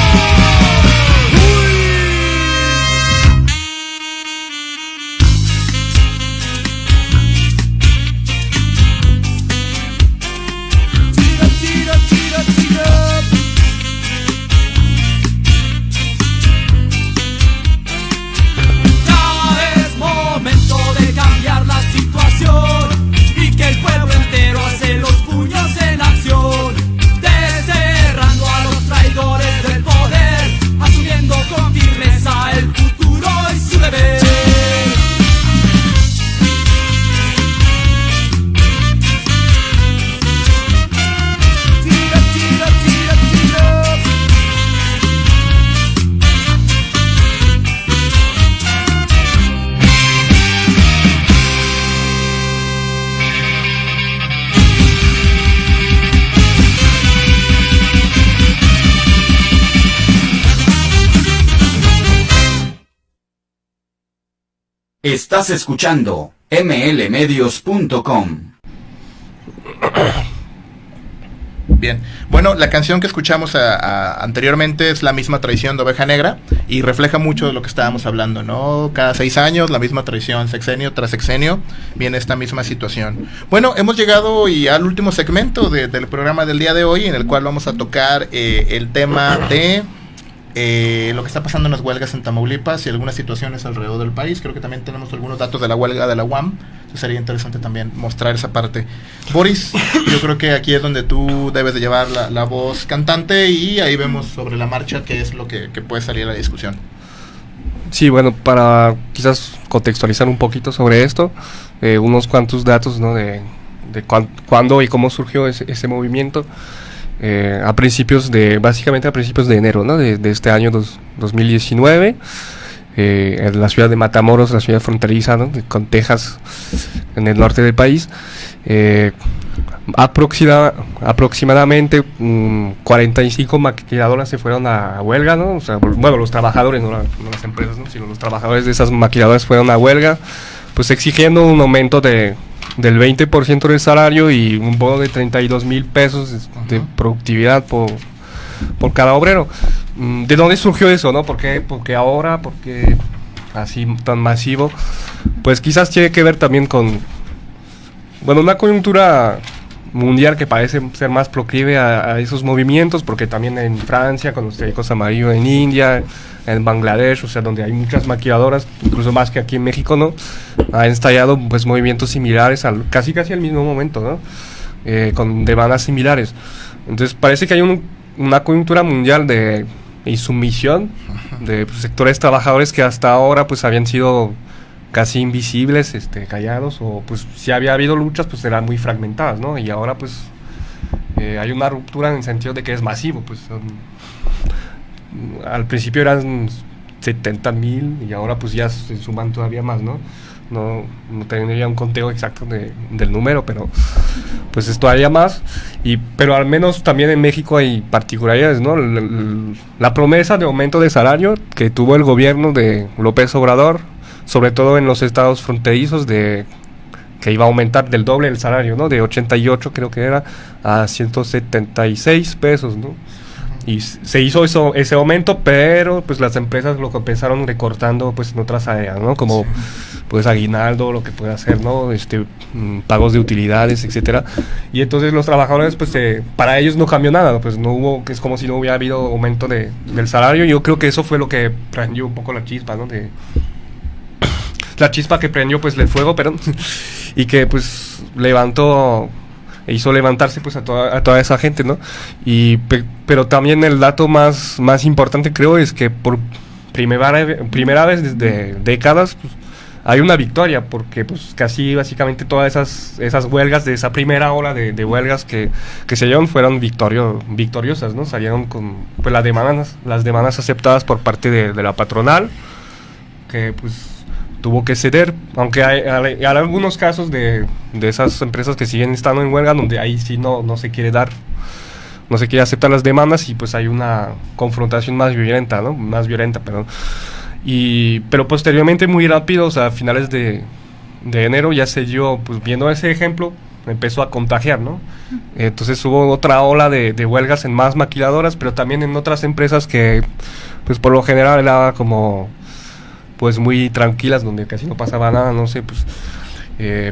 Ya es momento de cambiar la situación y que el pueblo entero hace los puños en acción, desterrando a los traidores del poder, asumiendo con firmeza el futuro y su deber. Estás escuchando mlmedios.com. Bien, bueno, la canción que escuchamos anteriormente es La misma traición de Oveja Negra y refleja mucho de lo que estábamos hablando, ¿no? Cada 6 años, la misma traición, sexenio tras sexenio, viene esta misma situación. Bueno, hemos llegado al último segmento del programa del día de hoy, en el cual vamos a tocar el tema de lo que está pasando en las huelgas en Tamaulipas y algunas situaciones alrededor del país. Creo que también tenemos algunos datos de la huelga de la UAM. Entonces sería interesante también mostrar esa parte. Boris, yo creo que aquí es donde tú debes de llevar la voz cantante y ahí vemos sobre la marcha qué es lo que puede salir a la discusión. Sí, bueno, para quizás contextualizar un poquito sobre esto, unos cuantos datos, ¿no? de cuándo y cómo surgió ese movimiento. Básicamente a principios de enero, ¿no? de este año 2019, en la ciudad de Matamoros, la ciudad fronteriza, ¿no? con Texas, en el norte del país, aproximadamente 45 maquiladoras se fueron a huelga, ¿no? O sea, bueno, los trabajadores, no las empresas, ¿no? Sino los trabajadores de esas maquiladoras fueron a huelga, pues exigiendo un aumento del 20% del salario y un bono de 32,000 pesos de productividad por cada obrero. ¿De dónde surgió eso, no? ¿Por qué ahora? ¿Por qué así tan masivo? Pues quizás tiene que ver también con, bueno, una coyuntura mundial que parece ser más proclive a esos movimientos, porque también en Francia, con los chalecos amarillos, en India, en Bangladesh, o sea, donde hay muchas maquiladoras, incluso más que aquí en México, ¿no? Han estallado pues movimientos similares casi al mismo momento, ¿no? Con demandas similares. Entonces parece que hay una coyuntura mundial de insumisión de pues, sectores trabajadores que hasta ahora pues habían sido casi invisibles, callados, o pues si había habido luchas pues eran muy fragmentadas, ¿no? Y ahora pues hay una ruptura en el sentido de que es masivo, pues al principio eran 70,000 y ahora pues ya se suman todavía más, ¿no? No tendría un conteo exacto del número, pero pues es todavía más. Pero al menos también en México hay particularidades, ¿no? La promesa de aumento de salario que tuvo el gobierno de López Obrador, sobre todo en los estados fronterizos, que iba a aumentar del doble el salario, ¿no? De 88 creo que era a 176 pesos, ¿no? Y se hizo ese aumento, pero pues las empresas lo compensaron recortando pues en otras áreas, ¿no? Como pues aguinaldo, lo que puede hacer, ¿no? Pagos de utilidades, etcétera. Y entonces los trabajadores pues para ellos no cambió nada, pues no hubo, que es como si no hubiera habido aumento del salario. Yo creo que eso fue lo que prendió un poco la chispa, ¿no? La chispa que prendió pues el fuego, perdón, y que pues hizo levantarse pues a toda esa gente, ¿no? Pero también el dato más importante creo es que por primera vez desde décadas pues, hay una victoria, porque pues casi básicamente todas esas huelgas de esa primera ola de huelgas que se dieron fueron victoriosas, ¿no? Salieron con pues las demandas aceptadas por parte de la patronal, que pues tuvo que ceder, aunque hay algunos casos de esas empresas que siguen estando en huelga donde ahí sí no se quiere aceptar las demandas y pues hay una confrontación más violenta, perdón. Pero posteriormente muy rápido, o sea, a finales de enero ya se dio, pues viendo ese ejemplo, empezó a contagiar, ¿no? Entonces hubo otra ola de huelgas en más maquiladoras, pero también en otras empresas que pues por lo general era como pues muy tranquilas, donde casi no pasaba nada, no sé, pues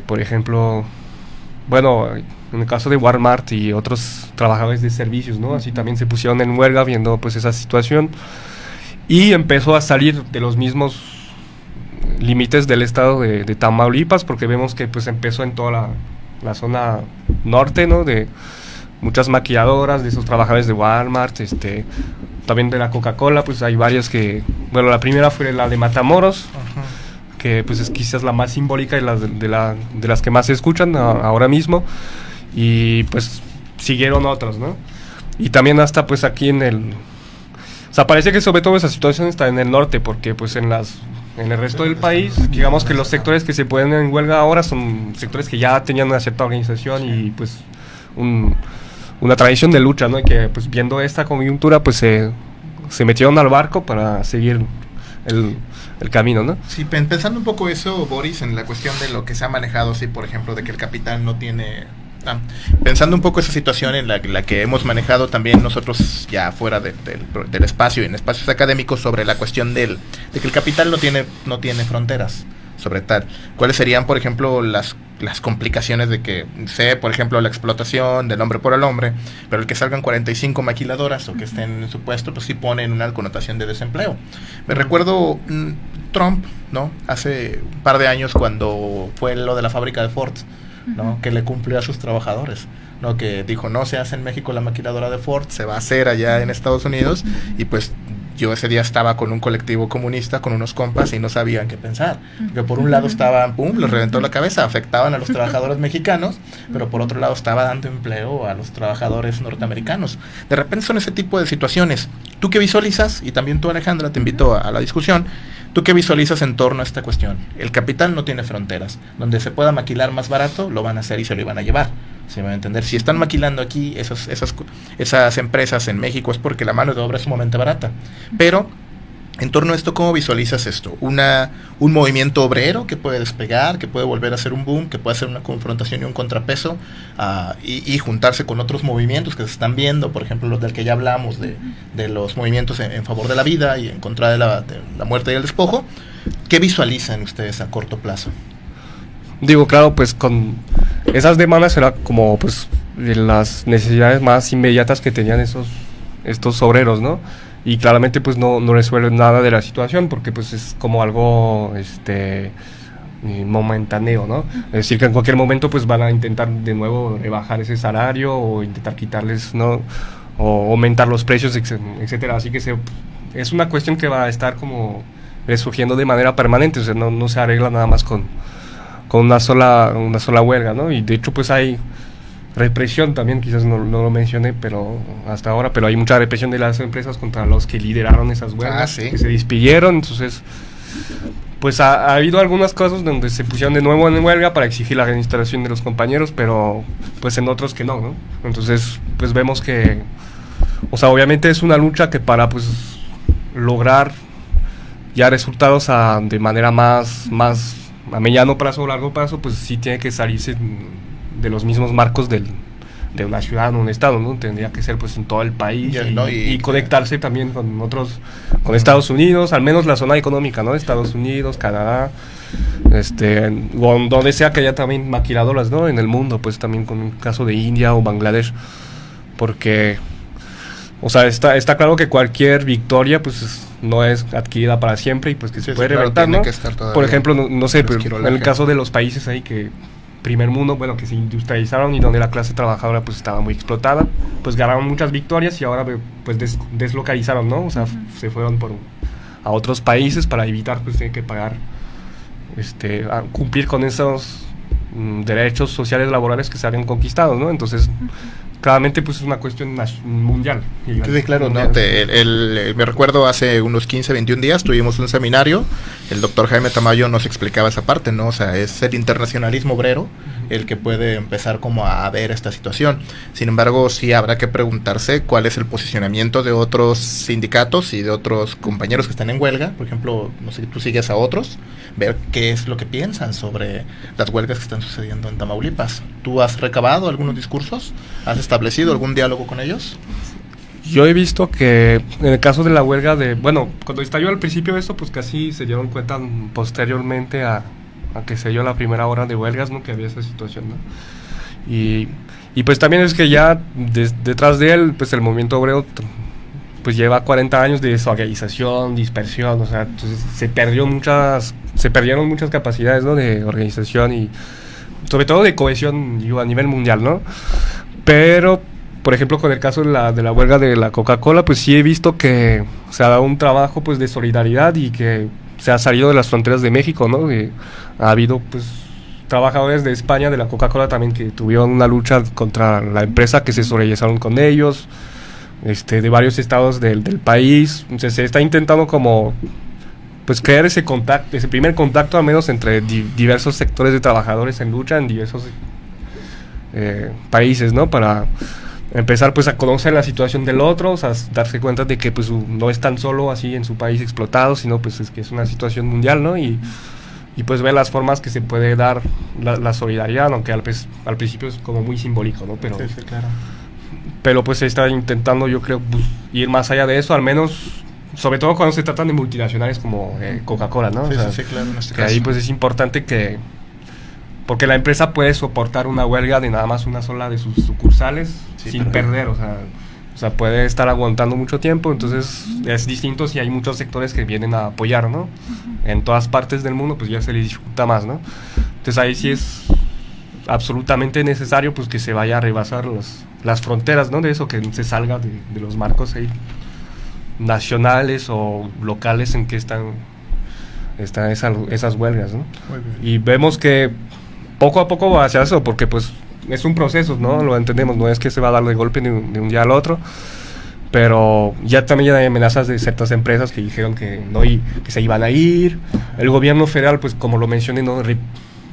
por ejemplo, bueno, en el caso de Walmart y otros trabajadores de servicios, ¿no? Así también se pusieron en huelga viendo pues esa situación y empezó a salir de los mismos límites del estado de Tamaulipas, porque vemos que pues empezó en toda la zona norte, ¿no? De muchas maquiladoras, de esos trabajadores de Walmart, también de la Coca-Cola, pues hay varias que, bueno, la primera fue la de Matamoros, que pues es quizás la más simbólica y de las que más se escuchan ahora mismo, y pues siguieron otras, ¿no? Y también hasta pues aquí o sea, parece que sobre todo esa situación está en el norte, porque pues en el resto del país, digamos que los sectores que se pueden en huelga ahora son sectores que ya tenían una cierta organización y pues una tradición de lucha, ¿no? Y que pues viendo esta coyuntura pues se metieron al barco para seguir el camino, ¿no? Sí, pensando un poco eso, Boris, en la cuestión de lo que se ha manejado, sí, por ejemplo, de que el capital no tiene... pensando un poco esa situación en la que hemos manejado también nosotros ya fuera del espacio y en espacios académicos, sobre la cuestión de que el capital no tiene fronteras, sobre tal. ¿Cuáles serían, por ejemplo, las complicaciones de que por ejemplo, la explotación del hombre por el hombre, pero el que salgan 45 maquiladoras o que estén en su puesto, pues sí ponen una connotación de desempleo? Me recuerdo Trump, ¿no? Hace un par de años, cuando fue lo de la fábrica de Ford, ¿no? Que le cumplió a sus trabajadores, ¿no? Que dijo, no se hace en México la maquiladora de Ford, se va a hacer allá en Estados Unidos. Y pues yo ese día estaba con un colectivo comunista, con unos compas, y no sabían qué pensar, porque por un lado estaban, les reventó la cabeza, afectaban a los trabajadores mexicanos, pero por otro lado estaba dando empleo a los trabajadores norteamericanos. De repente son ese tipo de situaciones. ¿Tú qué visualizas? Y también tú, Alejandra, te invito a la discusión. ¿Tú qué visualizas en torno a esta cuestión? El capital no tiene fronteras. Donde se pueda maquilar más barato, lo van a hacer y se lo iban a llevar. Se me va a entender. Si están maquilando aquí esas empresas en México es porque la mano de obra es sumamente barata. Pero, en torno a esto, ¿cómo visualizas esto? Un movimiento obrero que puede despegar, que puede volver a ser un boom, que puede hacer una confrontación y un contrapeso, y juntarse con otros movimientos que se están viendo, por ejemplo, los del que ya hablamos, de los movimientos en favor de la vida y en contra de la muerte y el despojo. ¿Qué visualizan ustedes a corto plazo? Digo, claro, pues con esas demandas era como pues de las necesidades más inmediatas que tenían estos obreros, ¿no? Y claramente pues no resuelven nada de la situación porque pues es como algo momentáneo, ¿no? Es decir, que en cualquier momento pues van a intentar de nuevo rebajar ese salario o intentar quitarles, ¿no? O aumentar los precios, etcétera. Así que es una cuestión que va a estar como resurgiendo de manera permanente, o sea, no se arregla nada más con una sola huelga, ¿no? Y de hecho pues hay represión también, quizás no lo mencioné, pero hasta ahora, pero hay mucha represión de las empresas contra los que lideraron esas huelgas, ¿sí? Que se despidieron. Entonces pues ha habido algunas cosas donde se pusieron de nuevo en huelga para exigir la reinstalación de los compañeros, pero pues en otros que no. Entonces pues vemos que, o sea, obviamente es una lucha que para pues lograr ya resultados de manera más a mediano plazo o largo plazo, pues sí tiene que salirse de los mismos marcos de una ciudad o un estado, ¿no? Tendría que ser pues en todo el país y conectarse también con Estados Unidos, al menos la zona económica, ¿no? Estados Unidos, Canadá, o donde sea que haya también maquiladoras, ¿no? En el mundo, pues también con el caso de India o Bangladesh, porque, o sea, está claro que cualquier victoria, pues no es adquirida para siempre y pues que se puede revertir, ¿no? Por ejemplo, no sé, pero en el caso de los países ahí que primer mundo, bueno, que se industrializaron y donde la clase trabajadora pues estaba muy explotada, pues ganaron muchas victorias y ahora pues deslocalizaron, ¿no? O sea, se fueron a otros países para evitar pues tener que pagar, a cumplir con esos derechos sociales laborales que se habían conquistado, ¿no? Entonces claramente pues es una cuestión mundial. Sí, claro, ¿no? Me recuerdo hace unos 15, 21 días tuvimos un seminario, el doctor Jaime Tamayo nos explicaba esa parte, ¿no? O sea, es el internacionalismo obrero el que puede empezar como a ver esta situación. Sin embargo, sí habrá que preguntarse cuál es el posicionamiento de otros sindicatos y de otros compañeros que están en huelga. Por ejemplo, no sé, tú sigues a otros, ver qué es lo que piensan sobre las huelgas que están sucediendo en Tamaulipas. ¿Tú has recabado algunos discursos? ¿Has establecido algún diálogo con ellos? Yo he visto que en el caso de la huelga cuando estalló al principio de esto, pues casi se dieron cuenta posteriormente a que se dio la primera hora de huelgas, ¿no? Que había esa situación, ¿no? Y pues también es que ya detrás de él, pues el movimiento obrero pues lleva 40 años de desorganización, dispersión, o sea, entonces se perdieron muchas capacidades, ¿no? De organización y sobre todo de cohesión, a nivel mundial, ¿no? Pero, por ejemplo, con el caso de la huelga de la Coca-Cola, pues sí he visto que se ha dado un trabajo pues de solidaridad y que se ha salido de las fronteras de México, ¿no? Ha habido pues trabajadores de España, de la Coca-Cola también, que tuvieron una lucha contra la empresa, que se solidarizaron con ellos, de varios estados del país. Entonces se está intentando como pues crear ese primer contacto al menos entre diversos sectores de trabajadores en lucha en diversos países, ¿no? Para empezar pues a conocer la situación del otro, o sea, darse cuenta de que pues no es tan solo así en su país explotado, sino pues es que es una situación mundial, ¿no? Y pues ver las formas que se puede dar la solidaridad, aunque al principio es como muy simbólico, ¿no? Pero, sí, claro. Pero pues se está intentando, yo creo, pues, ir más allá de eso, al menos, sobre todo cuando se tratan de multinacionales como Coca-Cola, ¿no? Sí, o sea, sí, claro, en este que caso. ahí pues es importante porque la empresa puede soportar una huelga de nada más una sola de sus sucursales sin perder, o sea, puede estar aguantando mucho tiempo. Entonces es distinto si hay muchos sectores que vienen a apoyar, ¿no? En todas partes del mundo pues ya se les dificulta más, ¿no? Entonces ahí sí es absolutamente necesario pues que se vaya a rebasar las fronteras, ¿no? De eso, que se salga de los marcos ahí nacionales o locales en que están esas huelgas, ¿no? Y vemos que poco a poco va hacia eso, porque pues es un proceso, ¿no? Lo entendemos, no es que se va a dar de golpe de un día al otro, pero ya también hay amenazas de ciertas empresas que dijeron que se iban a ir. El gobierno federal, pues como lo mencioné, ¿no?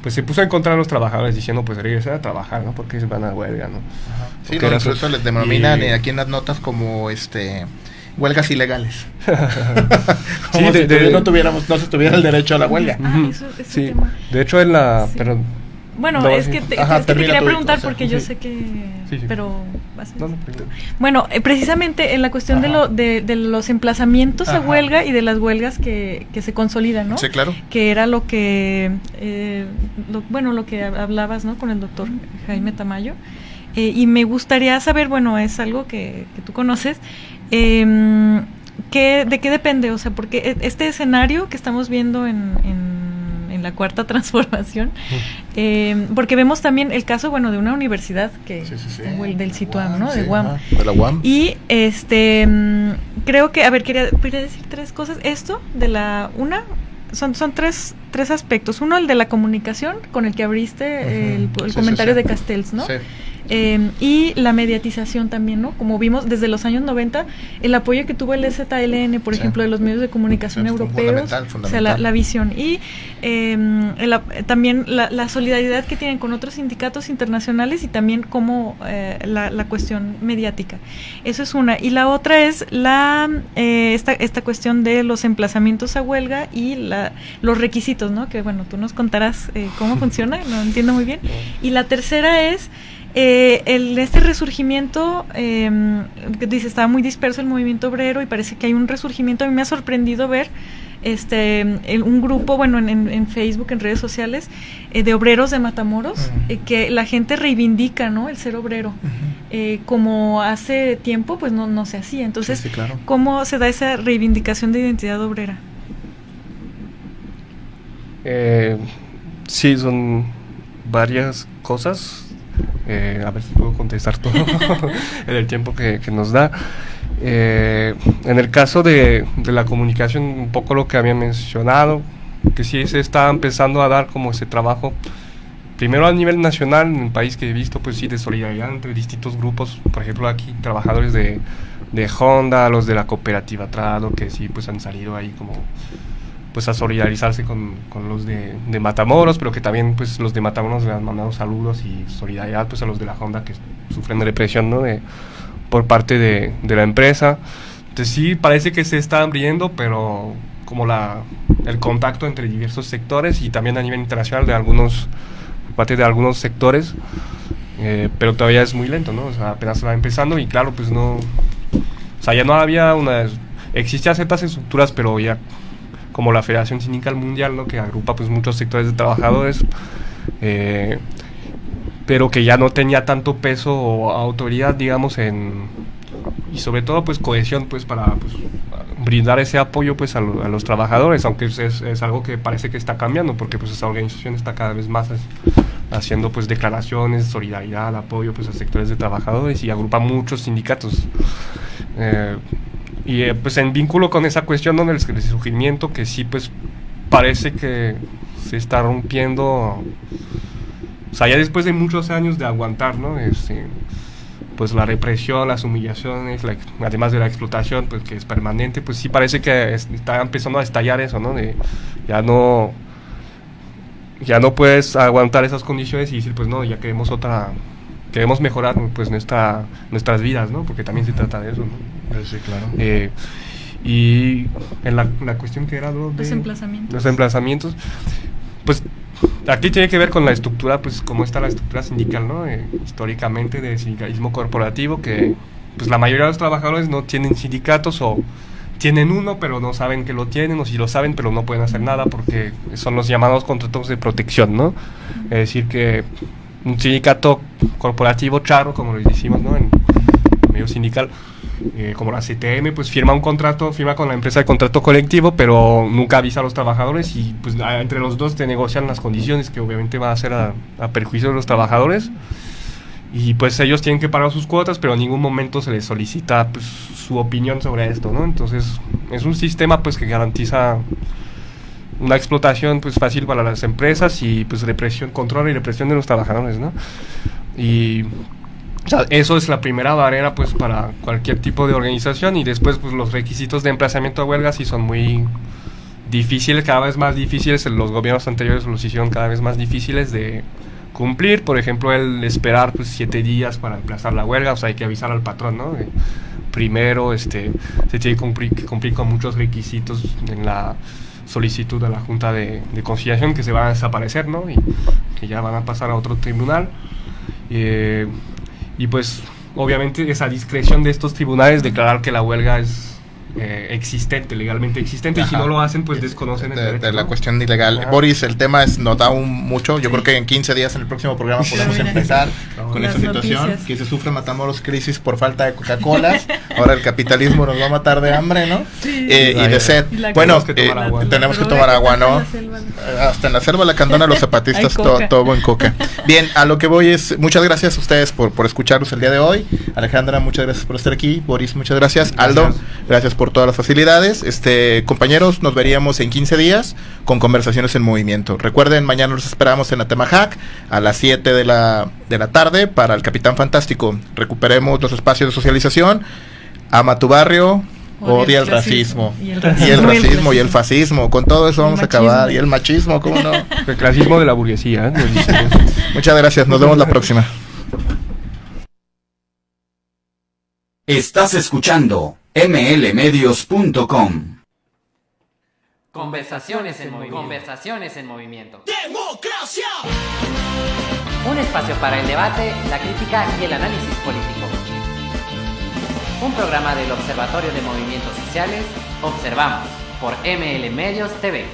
pues se puso en contra de los trabajadores diciendo pues regresar a trabajar, ¿no? Porque se van a huelga, ¿no? Sí, no, incluso les denominan aquí en las notas como huelgas ilegales. Como sí, si no se tuviera el derecho a la huelga. Sí, tema. De hecho en la... Sí. Pero, bueno, no, es que te quería preguntar porque yo sé que... Sí. Pero... Bueno, precisamente en la cuestión de los emplazamientos a huelga y de las huelgas que se consolidan, ¿no? Sí, claro. Que era lo que... lo que hablabas, ¿no? Con el doctor Jaime Tamayo. Y me gustaría saber, bueno, es algo que tú conoces, ¿de qué depende? O sea, porque este escenario que estamos viendo en la cuarta transformación, porque vemos también el caso, bueno, de una universidad que del CITUAM, ¿no? De UAM. De la UAM. Y creo que, quería decir tres cosas. Esto de son tres aspectos. Uno, el de la comunicación, con el que abriste el comentario de Castells, ¿no? Sí. Y la mediatización también, ¿no? Como vimos desde los años 90, el apoyo que tuvo el ZLN, por ejemplo, de los medios de comunicación europeos, fundamental. O sea, la visión. Y también la solidaridad que tienen con otros sindicatos internacionales y también como la cuestión mediática. Eso es una. Y la otra es esta cuestión de los emplazamientos a huelga y los requisitos, ¿no? Que, bueno, tú nos contarás cómo funciona, no entiendo muy bien. Y la tercera es... este resurgimiento, dice, estaba muy disperso el movimiento obrero y parece que hay un resurgimiento. A mí me ha sorprendido ver un grupo, bueno, en Facebook, en redes sociales, de obreros de Matamoros, que la gente reivindica, ¿no? El ser obrero, como hace tiempo, pues no se hacía. Entonces, sí, claro. ¿Cómo se da esa reivindicación de identidad obrera? Sí, son varias cosas. A ver si puedo contestar todo en el tiempo que nos da. En el caso de la comunicación, un poco lo que había mencionado, que sí se está empezando a dar como ese trabajo, primero a nivel nacional, en el país que he visto, pues sí, de solidaridad entre distintos grupos, por ejemplo aquí trabajadores de Honda, los de la cooperativa Trado, que sí pues han salido ahí como pues a solidarizarse con los de Matamoros, pero que también pues los de Matamoros le han mandado saludos y solidaridad pues a los de la Honda que sufren de represión, ¿no? Por parte de la empresa. Entonces sí parece que se está abriendo, pero como el contacto entre diversos sectores y también a nivel internacional parte de algunos sectores, pero todavía es muy lento, ¿no? O sea, apenas va empezando y claro, pues no, o sea, ya no había existían ciertas estructuras, pero ya como la Federación Sindical Mundial, ¿no? Que agrupa pues muchos sectores de trabajadores, pero que ya no tenía tanto peso o autoridad, digamos, y sobre todo pues cohesión pues para pues, brindar ese apoyo pues a los trabajadores, aunque es algo que parece que está cambiando, porque pues esa organización está cada vez más haciendo pues declaraciones, solidaridad, apoyo pues a sectores de trabajadores y agrupa muchos sindicatos. Y pues en vínculo con esa cuestión del resurgimiento, que sí pues parece que se está rompiendo, o sea, ya después de muchos años de aguantar, ¿no? Pues la represión, las humillaciones, además de la explotación, pues que es permanente, pues sí parece que está empezando a estallar eso, ¿no? Ya no puedes aguantar esas condiciones y decir, pues no, ya queremos mejorar pues nuestras vidas, ¿no? Porque también se trata de eso, ¿no? Sí, claro. Y en la cuestión que era los emplazamientos, pues aquí tiene que ver con la estructura, pues cómo está la estructura sindical, ¿no? Históricamente de sindicalismo corporativo, que pues la mayoría de los trabajadores no tienen sindicatos o tienen uno pero no saben que lo tienen, o si lo saben pero no pueden hacer nada porque son los llamados contratos de protección, ¿no? Es decir que un sindicato corporativo charro, como lo decimos, ¿no? En medio sindical, como la CTM, pues firma con la empresa de contrato colectivo, pero nunca avisa a los trabajadores y pues entre los dos te negocian las condiciones que obviamente van a ser a perjuicio de los trabajadores y pues ellos tienen que pagar sus cuotas, pero en ningún momento se les solicita pues su opinión sobre esto, ¿no? Entonces es un sistema pues que garantiza una explotación pues fácil para las empresas y pues control y represión de los trabajadores, ¿no? Y o sea, eso es la primera barrera pues para cualquier tipo de organización y después pues los requisitos de emplazamiento a huelga sí son muy difíciles, cada vez más difíciles. Los gobiernos anteriores los hicieron cada vez más difíciles de cumplir. Por ejemplo, el esperar 7 días para emplazar la huelga, o sea, hay que avisar al patrón, ¿no? Primero, se tiene que cumplir con muchos requisitos en la solicitud de la Junta de Conciliación, que se van a desaparecer, ¿no? Y que ya van a pasar a otro tribunal. Y pues, obviamente, esa discreción de estos tribunales, declarar que la huelga es legalmente existente, y si no lo hacen, pues desconocen el derecho, de la ¿no? cuestión ilegal. Ajá. Boris, el tema nos da mucho. Yo creo que en 15 días en el próximo programa podemos empezar con esa situación. Noticias. Que se sufre Matamoros crisis por falta de Coca-Colas. Ahora el capitalismo nos va a matar de hambre, ¿no? Sí. Y de sed. Tenemos que tomar agua. Tenemos que tomar agua, ¿no? Hasta en la selva lacandona los zapatistas todo en coca. Bien, a lo que voy es, muchas gracias a ustedes por escucharnos el día de hoy. Alejandra, muchas gracias por estar aquí. Boris, muchas gracias. Aldo, gracias por todas las facilidades. Compañeros, nos veríamos en 15 días con Conversaciones en Movimiento. Recuerden, mañana los esperamos en Atemajac a las 7 de la tarde para el Capitán Fantástico. Recuperemos los espacios de socialización. Ama tu barrio. Odia el racismo. Y el racismo y el fascismo. Con todo eso vamos a acabar. Y el machismo, ¿cómo no? El clasismo de la burguesía, ¿eh? Muchas gracias. Nos vemos la próxima. Estás escuchando mlmedios.com. Conversaciones en movimiento. Conversaciones en movimiento. ¡Democracia! Un espacio para el debate, la crítica y el análisis político. Un programa del Observatorio de Movimientos Sociales, Observamos, por ML Medios TV.